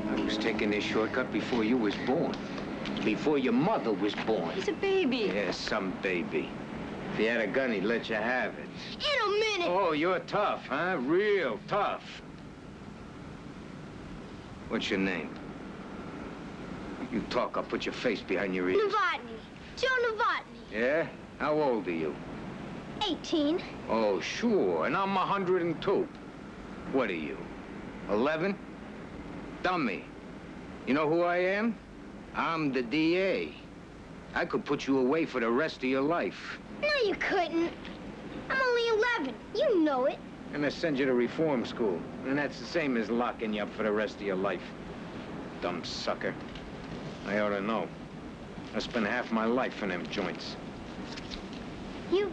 I was taking this shortcut before you was born. Before your mother was born. He's a baby. Yeah, some baby. If he had a gun, he'd let you have it. In a minute. Oh, you're tough, huh? Real tough. What's your name? You talk, I'll put your face behind your ears. Novotny. Joe Novotny. Yeah? How old are you? 18. Oh, sure, and I'm 102. What are you, 11? Dummy. You know who I am? I'm the DA. I could put you away for the rest of your life. No, you couldn't. I'm only 11. You know it. And I send you to reform school. And that's the same as locking you up for the rest of your life. Dumb sucker. I ought to know. I spent half my life in them joints. You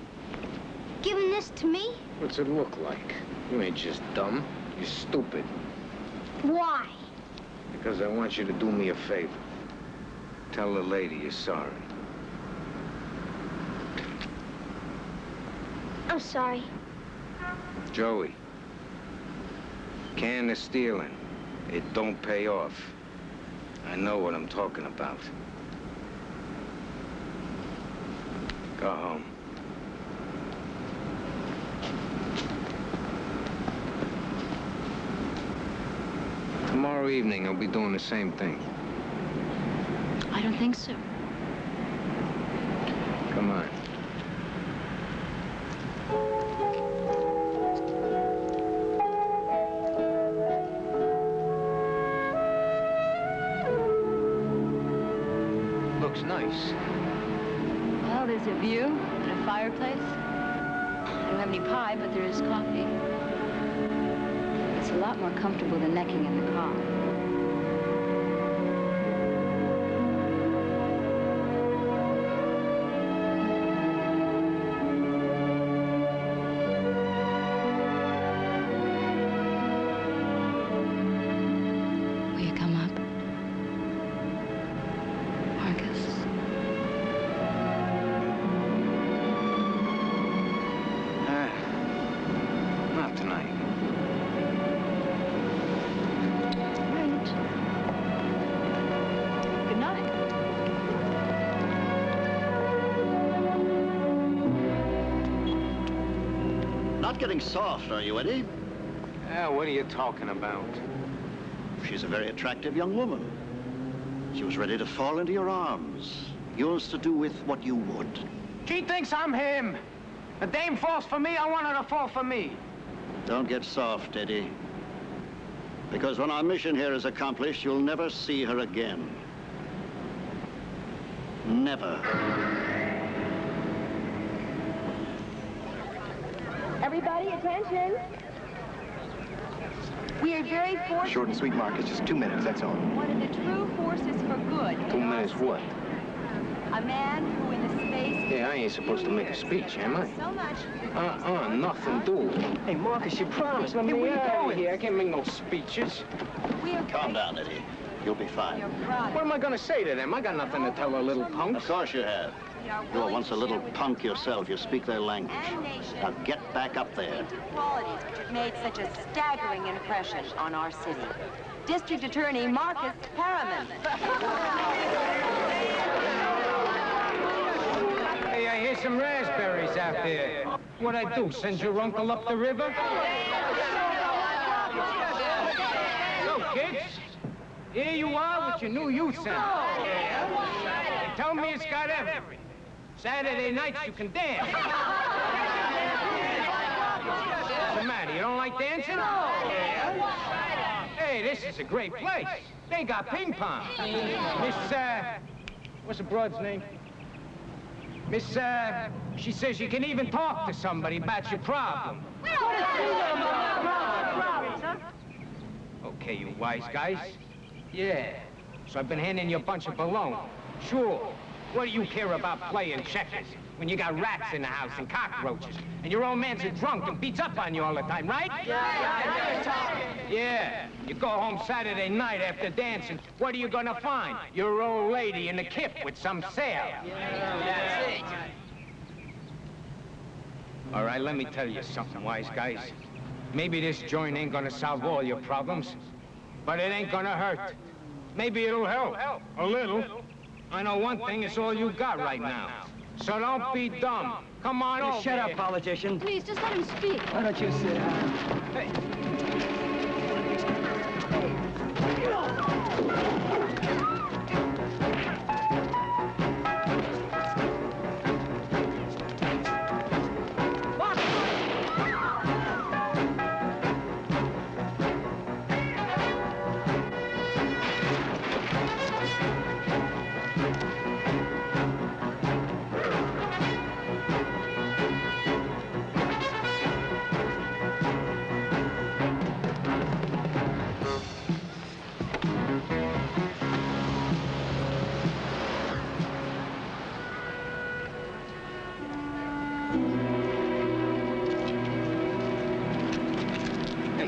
giving this to me? What's it look like? You ain't just dumb. You're stupid. Why? Because I want you to do me a favor. Tell the lady you're sorry. I'm sorry. Joey, can of stealing, it don't pay off. I know what I'm talking about. Go home. Tomorrow evening, I'll be doing the same thing. I don't think so. Come on. Looks nice. Well, there's a view and a fireplace. I don't have any pie, but there is coffee. It's a lot more comfortable than necking in the car. Will you come up? Marcus? Not tonight. not getting soft, are you, Eddie? What are you talking about? She's a very attractive young woman. She was ready to fall into your arms. Yours to do with what you would. She thinks I'm him. The dame falls for me, I want her to fall for me. Don't get soft, Eddie. Because when our mission here is accomplished, you'll never see her again. Never. Everybody, attention. We are very fortunate. Short and sweet, Marcus. Just 2 minutes, that's all. One of the true forces for good. 2 minutes what? A man who in the space... Hey, I ain't supposed to make a speech, am I? So much. Nothing doing. Hey, Marcus, you promised. Let me Where you out of going? here. I can't make no speeches. Calm down, Eddie. You'll be fine. What am I gonna say to them? I got nothing to tell a little punk. Of course you have. You were once a little punk yourself. You speak their language. Now get back up there. Qualities which have made such a staggering impression on our city. District Attorney Marcus Harriman. Hey, I hear some raspberries out there. What'd I do, send your uncle up the river? So, kids, here you are with your new youth center. They tell me it's got everything. Saturday nights you can dance. What's the matter, you don't like dancing? Hey, this is a great place. They got ping pong. Miss, what's the broad's name? Miss, she says you can even talk to somebody about your problem. Okay, you wise guys. Yeah. So I've been handing you a bunch of baloney. Sure. What do you care about playing checkers when you got rats in the house and cockroaches, and your old man's a drunk and beats up on you all the time, right? Yeah. You go home Saturday night after dancing, what are you gonna find? Your old lady in a kip with some sail. That's it. All right, let me tell you something, wise guys. Maybe this joint ain't gonna solve all your problems, but it ain't gonna hurt. Maybe it'll help. A little. I know one thing, it's all you got right now. So don't be dumb. Come on over. Shut up, politician. Please, just let him speak. Why don't you sit down? Hey.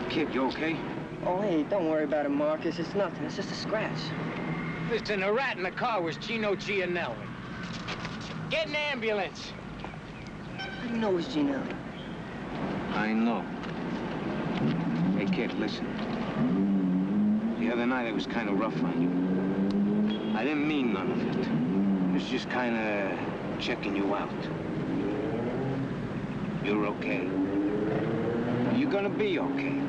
Kid, you okay? Oh, hey, don't worry about it, Marcus. It's nothing. It's just a scratch. Listen, the rat in the car was Gino Gianelli. Get an ambulance. How do you know it was Gianelli? I know. Hey, kid, listen. The other night, it was kind of rough on you. I didn't mean none of it. It was just kind of checking you out. You're okay. You're gonna be okay.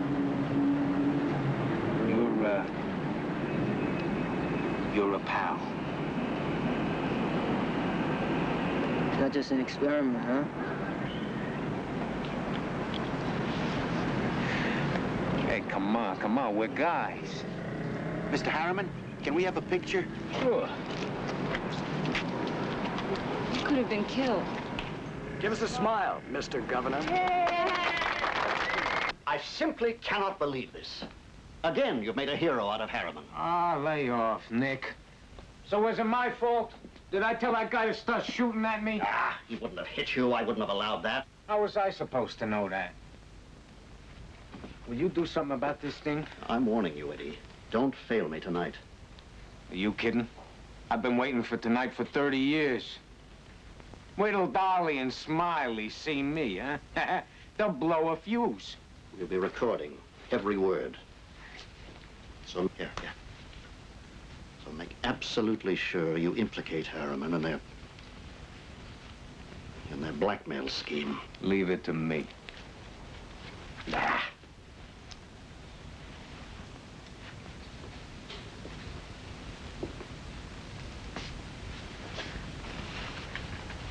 You're a pal. It's not just an experiment, huh? Hey, come on, we're guys. Mr. Harriman, can we have a picture? Sure. He could have been killed. Give us a smile, Mr. Governor. I simply cannot believe this. Again, you've made a hero out of Harriman. Ah, lay off, Nick. So was it my fault? Did I tell that guy to start shooting at me? Ah, he wouldn't have hit you. I wouldn't have allowed that. How was I supposed to know that? Will you do something about this thing? I'm warning you, Eddie. Don't fail me tonight. Are you kidding? I've been waiting for tonight for 30 years. Wait till Dolly and Smiley see me, huh? They'll blow a fuse. We'll be recording every word. So, here. So make absolutely sure you implicate Harriman in their blackmail scheme. Leave it to me.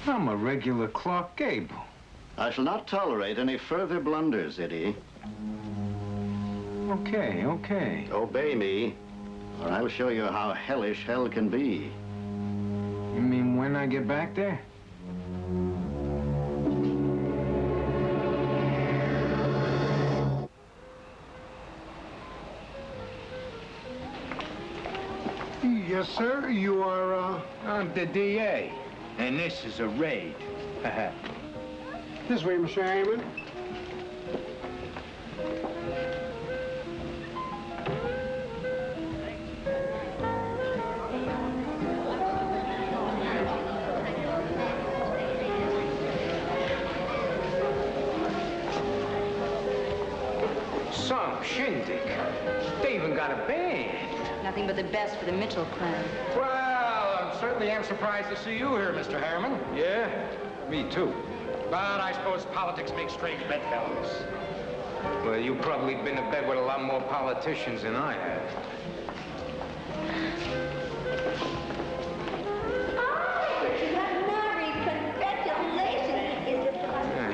I'm a regular Clark Gable. I shall not tolerate any further blunders, Eddie. Okay, okay. Obey me, or I'll show you how hellish hell can be. You mean when I get back there? Yes, sir. You are, I'm the DA, and this is a raid. This way, Mr. Harriman. Some shindig. They even got a band. Nothing but the best for the Mitchell clan. Well, I certainly am surprised to see you here, Mr. Harriman. Yeah, me too. But I suppose politics makes strange bedfellows. Well, you've probably been to bed with a lot more politicians than I have.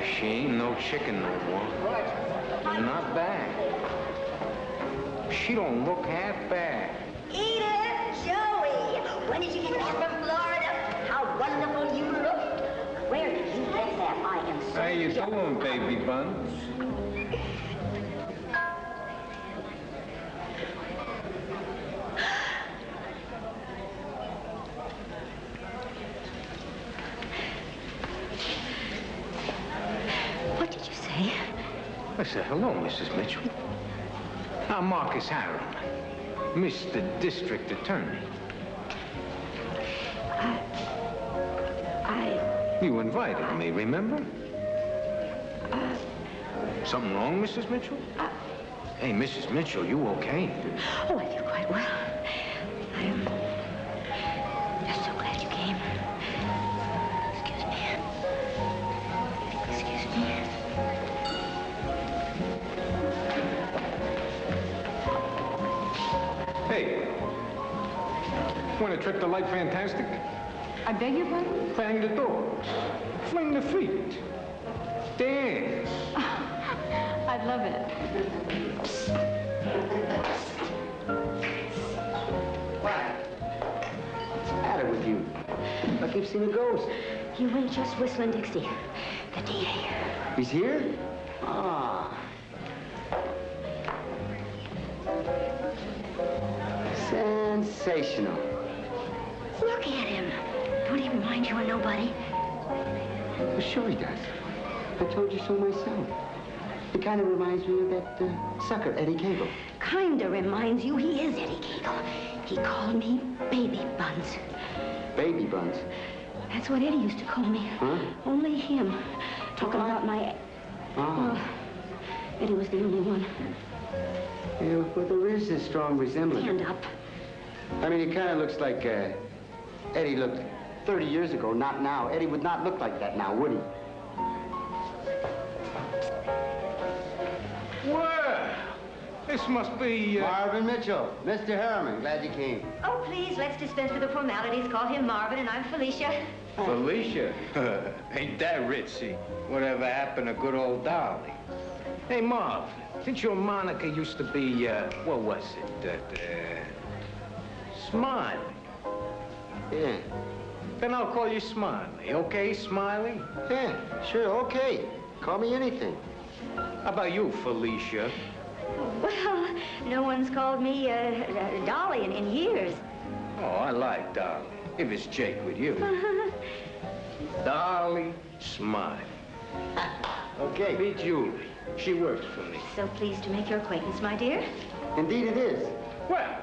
She ain't no chicken no more. But not bad. She don't look half bad. Edith, Joey, when did you get back from Florida? How wonderful you look. Where did you get that? I am so How you doing, baby buns? What did you say? I said, hello, Mrs. Mitchell. I'm Marcus Harriman, Mr. District Attorney. You invited me, remember? Something wrong, Mrs. Mitchell? Hey, Mrs. Mitchell, you okay? Oh, I feel quite well. I'm just so glad you came. Excuse me. Excuse me. Hey, want a trip to Light Fantastic? I beg your pardon? Bang the doors, fling the feet, dance. I'd love it. What's the matter with you? I keep seeing a ghost. You were just whistling Dixie, the DA. He's here? Ah. Sensational. Look at him. Don't he remind you of nobody? Well, sure he does. I told you so myself. He kind of reminds me of that sucker, Eddie Cagle. Kinda reminds you he is Eddie Cagle. He called me Baby Buns. Baby Buns? That's what Eddie used to call me. Huh? Only him. Talking about my... Ah. Well, Eddie was the only one. Yeah, well, there is a strong resemblance. Stand up. I mean, he kind of looks like Eddie looked 30 years ago, not now. Eddie would not look like that now, would he? Well, this must be... Marvin Mitchell, Mr. Harriman, glad you came. Oh, please, let's dispense with the formalities. Call him Marvin, and I'm Felicia. Felicia? Ain't that ritzy? Whatever happened to good old Dolly? Hey, Marv, since your moniker used to be, what was it? Smiley. Yeah. Then I'll call you Smiley, okay, Smiley? Yeah, sure, okay. Call me anything. How about you, Felicia? Well, no one's called me Dolly in years. Oh, I like Dolly, if it's Jake with you. Dolly, Smiley. Okay. Meet Julie. She works for me. So pleased to make your acquaintance, my dear. Indeed it is. Well,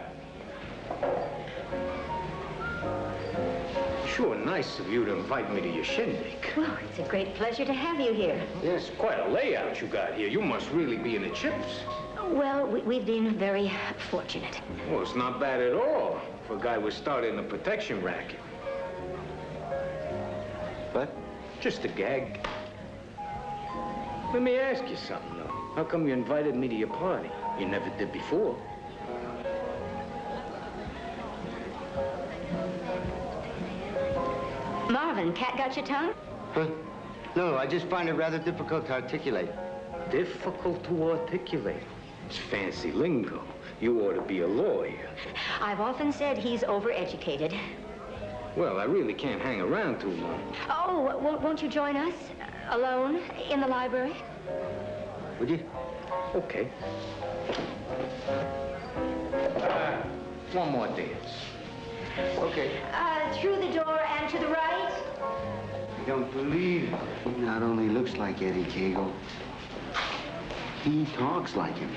sure nice of you to invite me to your shindig. Well, it's a great pleasure to have you here. Yes, quite a layout you got here. You must really be in the chips. Well, we've been very fortunate. Well, it's not bad at all for a guy who started a protection racket. But just a gag. Let me ask you something, though. How come you invited me to your party? You never did before. Marvin, cat got your tongue? Huh? No, I just find it rather difficult to articulate. Difficult to articulate. It's fancy lingo. You ought to be a lawyer. I've often said he's overeducated. Well, I really can't hang around too long. Oh, won't you join us? Alone? In the library? Would you? Okay. One more dance. Okay. Through the door and to the right? I don't believe he not only looks like Eddie Cagle, he talks like him.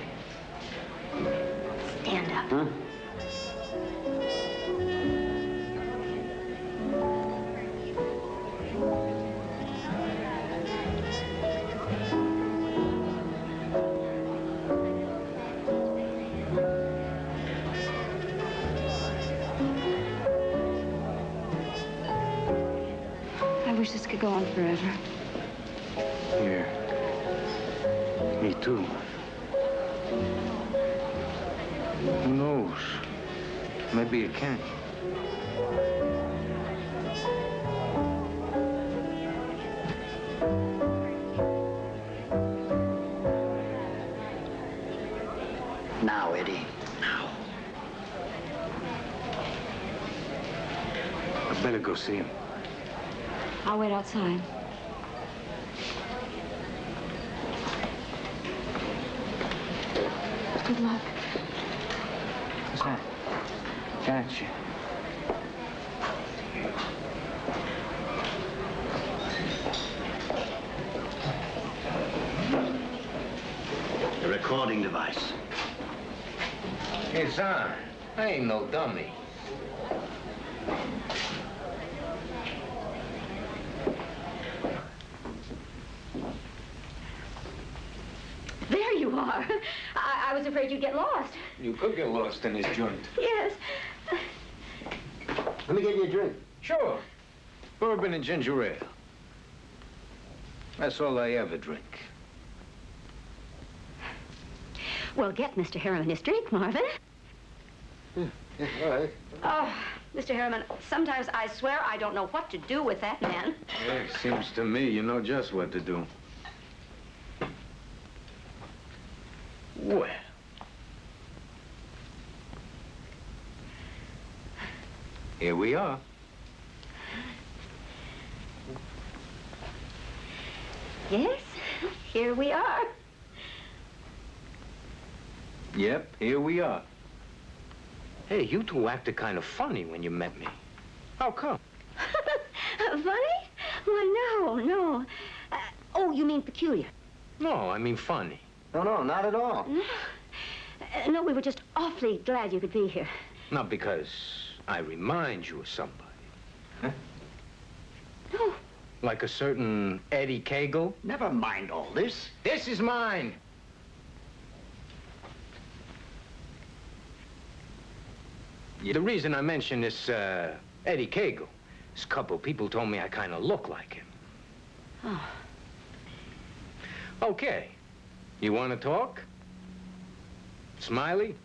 Stand up. Huh? I wish this could go on forever. Yeah. Me too. Who knows? Maybe it can. Now, Eddie. Now. I better go see him. I'll wait outside. Good luck. What's that? Gotcha. The recording device. It's on. I ain't no dummy. There you are. I was afraid you'd get lost. You could get lost in this joint. Yes. Let me get you a drink. Sure. Bourbon and ginger ale. That's all I ever drink. Well, get Mr. Harriman his drink, Marvin. Yeah, all right. Oh, Mr. Harriman, sometimes I swear I don't know what to do with that man. Yeah, it seems to me you know just what to do. Well. Here we are. Yes, here we are. Yep, here we are. Hey, you two acted kind of funny when you met me. How come? Funny? Why, no. Oh, you mean peculiar? No, I mean funny. No, not at all. No, we were just awfully glad you could be here. Not because I remind you of somebody. Huh? No. Like a certain Eddie Cagle? Never mind all this. This is mine. The reason I mention this, Eddie Cagle, is a couple of people told me I kind of look like him. Oh. Okay. You want to talk? Smiley?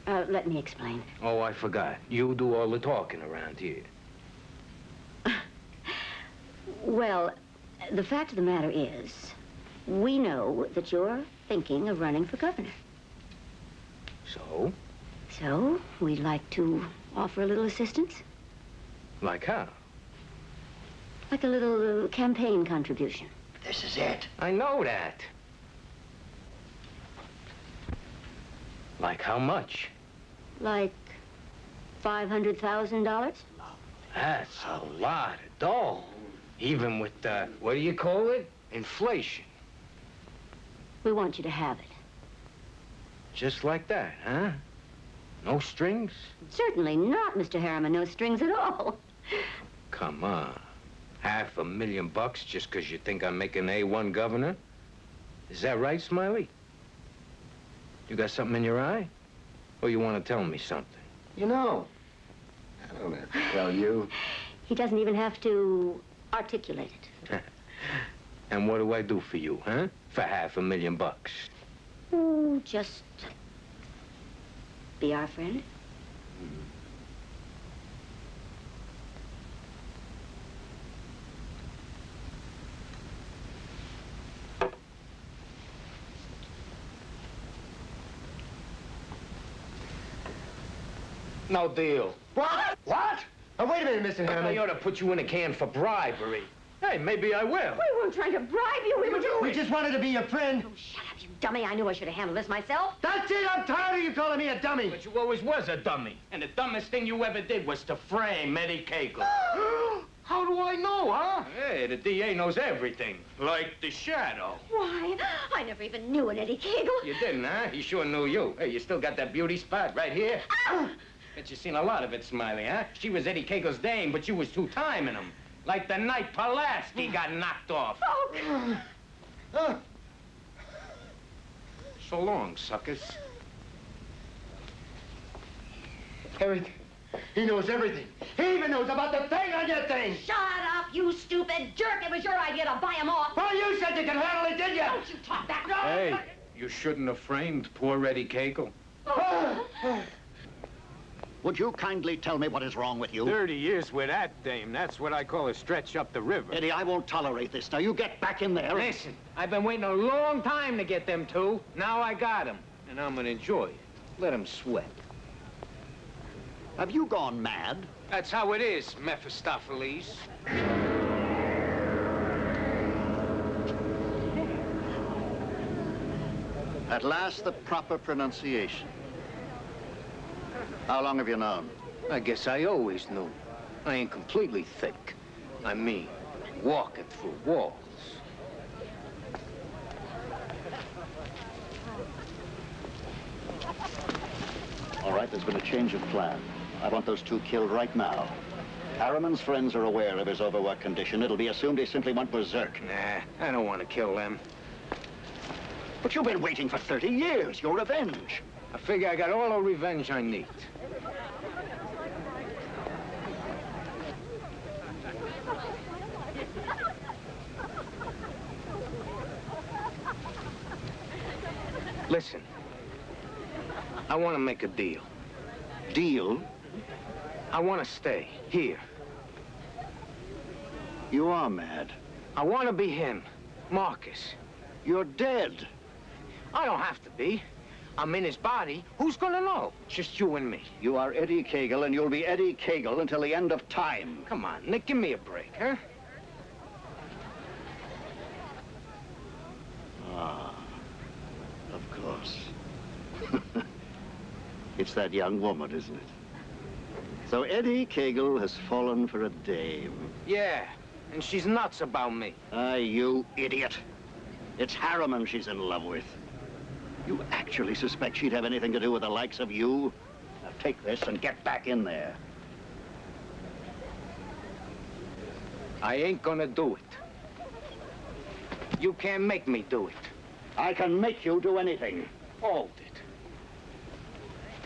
Let me explain. Oh, I forgot. You do all the talking around here. Well, the fact of the matter is, we know that you're thinking of running for governor. So? So, we'd like to offer a little assistance. Like how? Like a little campaign contribution. This is it. I know that. Like how much? Like $500,000? That's a lot of dough. Even with, what do you call it? Inflation. We want you to have it. Just like that, huh? No strings? Certainly not, Mr. Harriman. No strings at all. Come on. $500,000 just because you think I'm making A1 governor? Is that right, Smiley? You got something in your eye? Or you want to tell me something? You know, I don't have to tell you. He doesn't even have to articulate it. And what do I do for you, huh? For $500,000. Oh, just be our friend. No deal. What? What? Oh, wait a minute, Mr. Hammond. I ought to put you in a can for bribery. Hey, maybe I will. We weren't trying to bribe you. We just wanted to be your friend. Oh, shut up, you dummy. I knew I should have handled this myself. That's it. I'm tired of you calling me a dummy. But you always was a dummy. And the dumbest thing you ever did was to frame Eddie Cagle. How do I know, huh? Hey, the DA knows everything. Like the shadow. Why? I never even knew an Eddie Cagle. You didn't, huh? He sure knew you. Hey, you still got that beauty spot right here? Bet you seen a lot of it, Smiley, huh? She was Eddie Cagle's dame, but you was two-timing him. Like the night Pulaski got knocked off. So long, suckers. Everything. He knows everything. He even knows about the thing on your thing. Shut up, you stupid jerk. It was your idea to buy him off. Well, you said you could handle it, did you? Don't you talk back. Hey, you shouldn't have framed poor Eddie Cagle. Would you kindly tell me what is wrong with you? 30 years with that dame. That's what I call a stretch up the river. Eddie, I won't tolerate this. Now, you get back in there. Listen, I've been waiting a long time to get them two. Now I got them. And I'm gonna enjoy it. Let them sweat. Have you gone mad? That's how it is, Mephistopheles. At last, the proper pronunciation. How long have you known? I guess I always knew. I ain't completely thick. I mean, walking through walls. All right, there's been a change of plan. I want those two killed right now. Harriman's friends are aware of his overwork condition. It'll be assumed he simply went berserk. Nah, I don't want to kill them. But you've been waiting for 30 years. Your revenge. I figure I got all the revenge I need. Listen, I want to make a deal. Deal? I want to stay here. You are mad. I want to be him, Marcus. You're dead. I don't have to be. I'm in his body. Who's gonna know? Just you and me. You are Eddie Cagle, and you'll be Eddie Cagle until the end of time. Come on, Nick, give me a break, huh? Ah, of course. It's that young woman, isn't it? So Eddie Cagle has fallen for a dame. Yeah, and she's nuts about me. Ah, you idiot. It's Harriman she's in love with. You actually suspect she'd have anything to do with the likes of you? Now take this and get back in there. I ain't gonna do it. You can't make me do it. I can make you do anything. Hold it.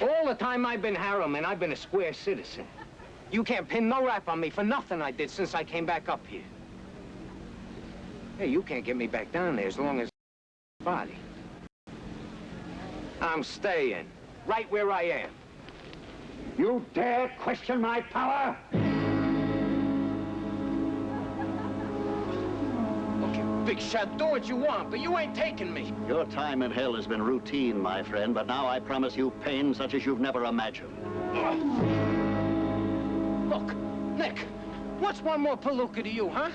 All the time I've been Harriman, I've been a square citizen. You can't pin no rap on me for nothing I did since I came back up here. Hey, you can't get me back down there as long as body. I'm staying right where I am. You dare question my power? Okay, big shot, do what you want, but you ain't taking me. Your time in hell has been routine, my friend, but now I promise you pain such as you've never imagined. Look, Nick, what's one more palooka to you, huh?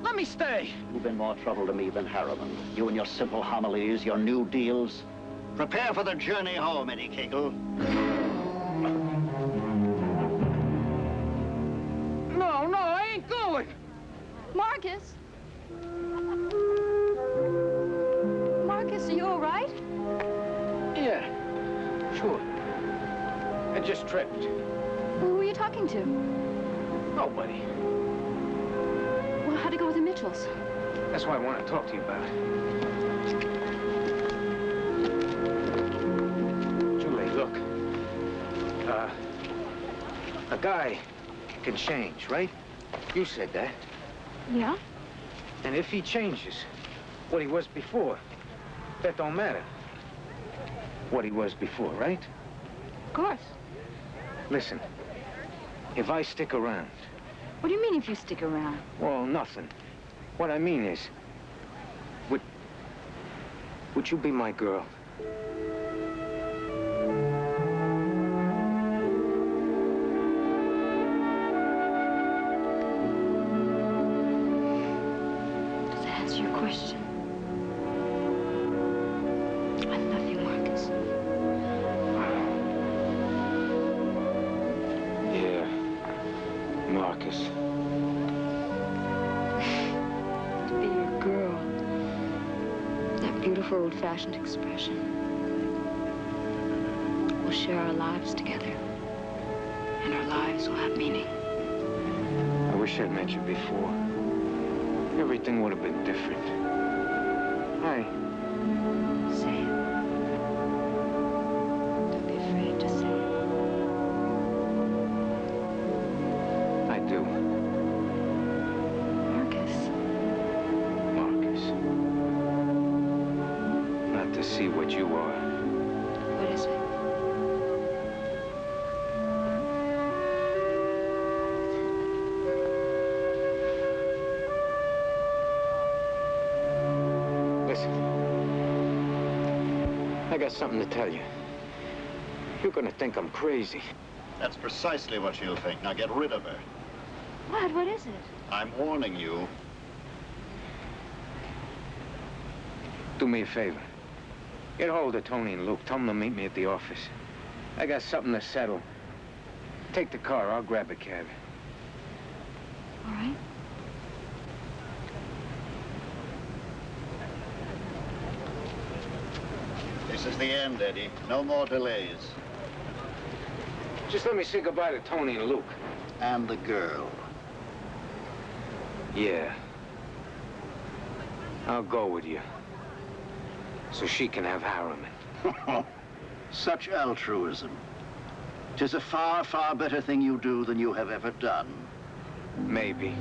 Let me stay. You've been more trouble to me than Harriman. You and your simple homilies, your new deals. Prepare for the journey home, Eddie Cagle. No, I ain't going. Marcus? Marcus, are you all right? Yeah, sure. I just tripped. Who were you talking to? Nobody. Well, how'd it go with the Mitchells? That's what I want to talk to you about. Julie, look. A guy can change, right? You said that. Yeah? And if he changes what he was before, that don't matter. What he was before, right? Of course. Listen, if I stick around... What do you mean if you stick around? Well, nothing. What I mean is, would you be my girl? Does that answer your question? I love you, Marcus. Yeah, Marcus. To be your girl. That beautiful old-fashioned expression. We'll share our lives together. And our lives will have meaning. I wish I'd met you before. Everything would have been different. Hi. Say it. Don't be afraid to say it. I do. Marcus. Marcus. Not to see what you are. What is it? Listen. I got something to tell you. You're gonna think I'm crazy. That's precisely what she'll think. Now get rid of her. What? What is it? I'm warning you. Do me a favor. Get hold of Tony and Luke. Tell them to meet me at the office. I got something to settle. Take the car. I'll grab a cab. All right. This is the end, Eddie. No more delays. Just let me say goodbye to Tony and Luke. And the girl. Yeah. I'll go with you. So she can have Harriman. Such altruism. 'Tis a far, far better thing you do than you have ever done. Maybe.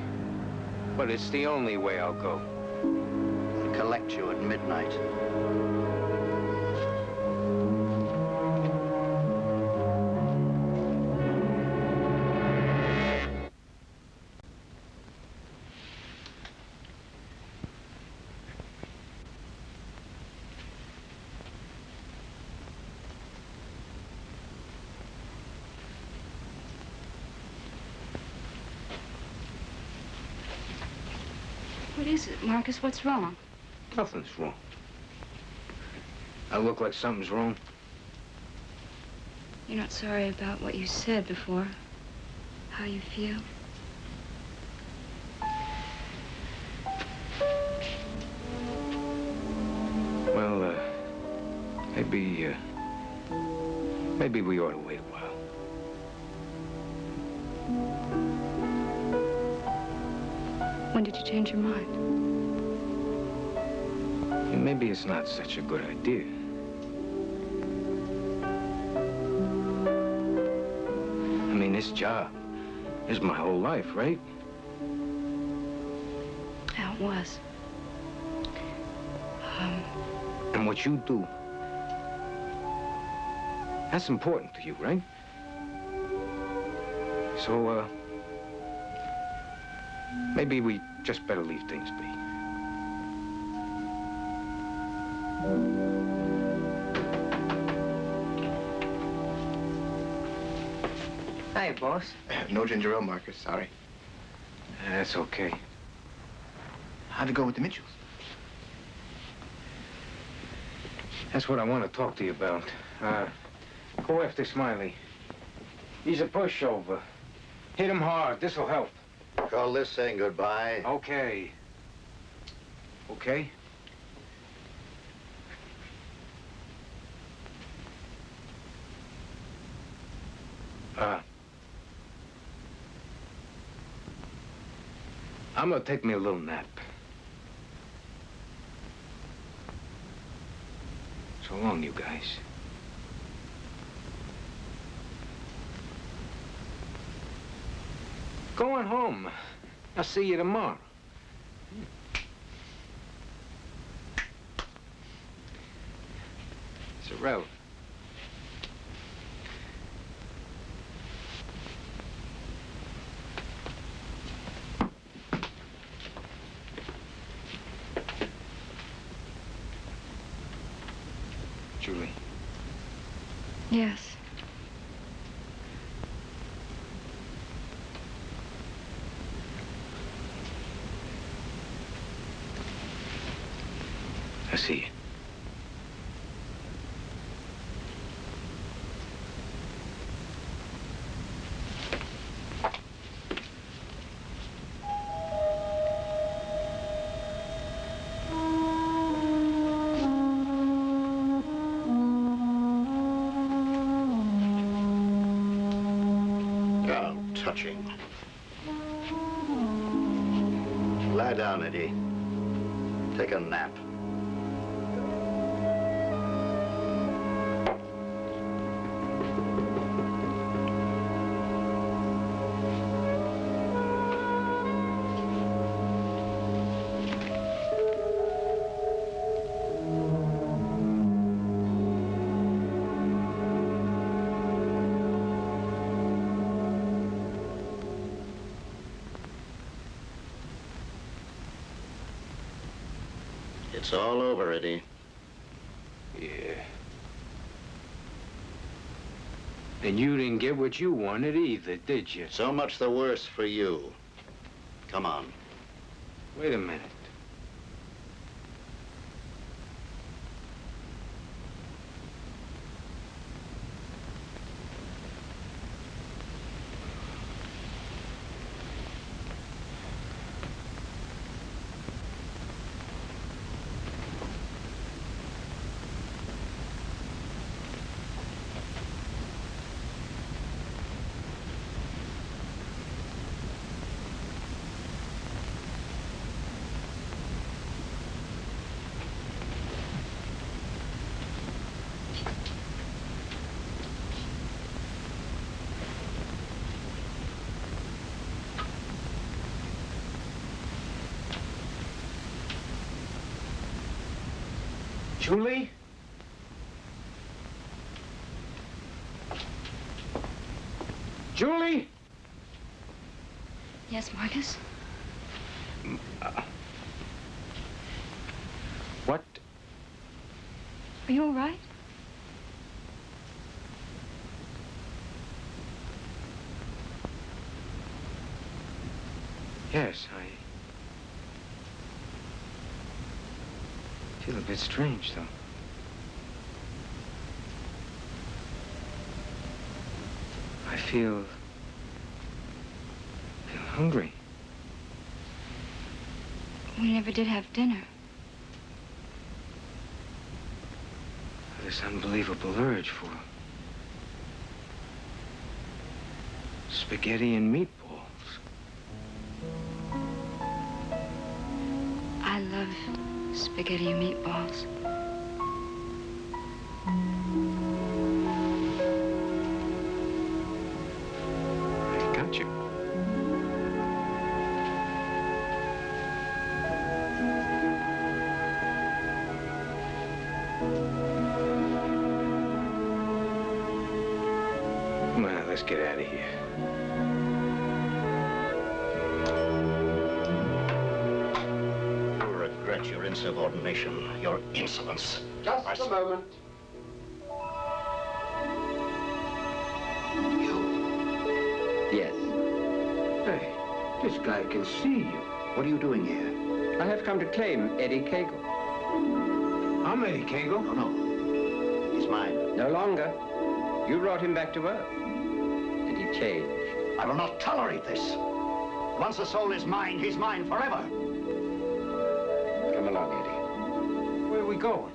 But it's the only way I'll go. And collect you at midnight. What is it, Marcus? What's wrong? Nothing's wrong. I look like something's wrong. You're not sorry about what you said before? How you feel? Well, maybe we ought to wait a while. When did you change your mind? Maybe it's not such a good idea. I mean, this job is my whole life, right? Yeah, it was. And what you do, that's important to you, right? So, maybe we just better leave things be. Hi, boss. No ginger ale, Marcus. Sorry. That's okay. How'd it go with the Mitchells? That's what I want to talk to you about. Go after Smiley. He's a pushover. Hit him hard. This'll help. Call this saying goodbye. Okay. Okay? I'm gonna take me a little nap. So long, you guys. Go on home. I'll see you tomorrow. It's irrelevant. Julie. Yes. I see you. Oh, touching. Lie down, Eddie. Take a nap. It's all over, Eddie. Yeah. And you didn't get what you wanted either, did you? So much the worse for you. Come on. Wait a minute. Julie? Julie? Yes, Marcus? What? Are you all right? Yes, I feel a bit strange, though. I feel hungry. We never did have dinner. This unbelievable urge for spaghetti and meatballs. I love spaghetti and meatballs. I got you. Well, let's get out of here. You'll regret your insubordination, your insolence. Just a moment. Yes. Hey, this guy can see you. What are you doing here? I have come to claim Eddie Cagle. I'm Eddie Cagle. No. He's mine. No longer. You brought him back to Earth. And he changed. I will not tolerate this. Once a soul is mine, he's mine forever. Come along, Eddie. Where are we going?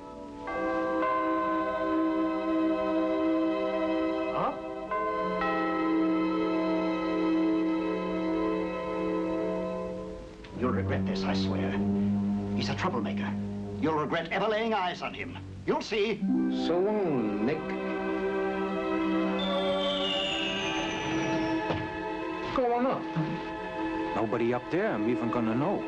Up? You'll regret this, I swear. He's a troublemaker. You'll regret ever laying eyes on him. You'll see. So long, Nick. What's going on? Nobody up there I'm even gonna know.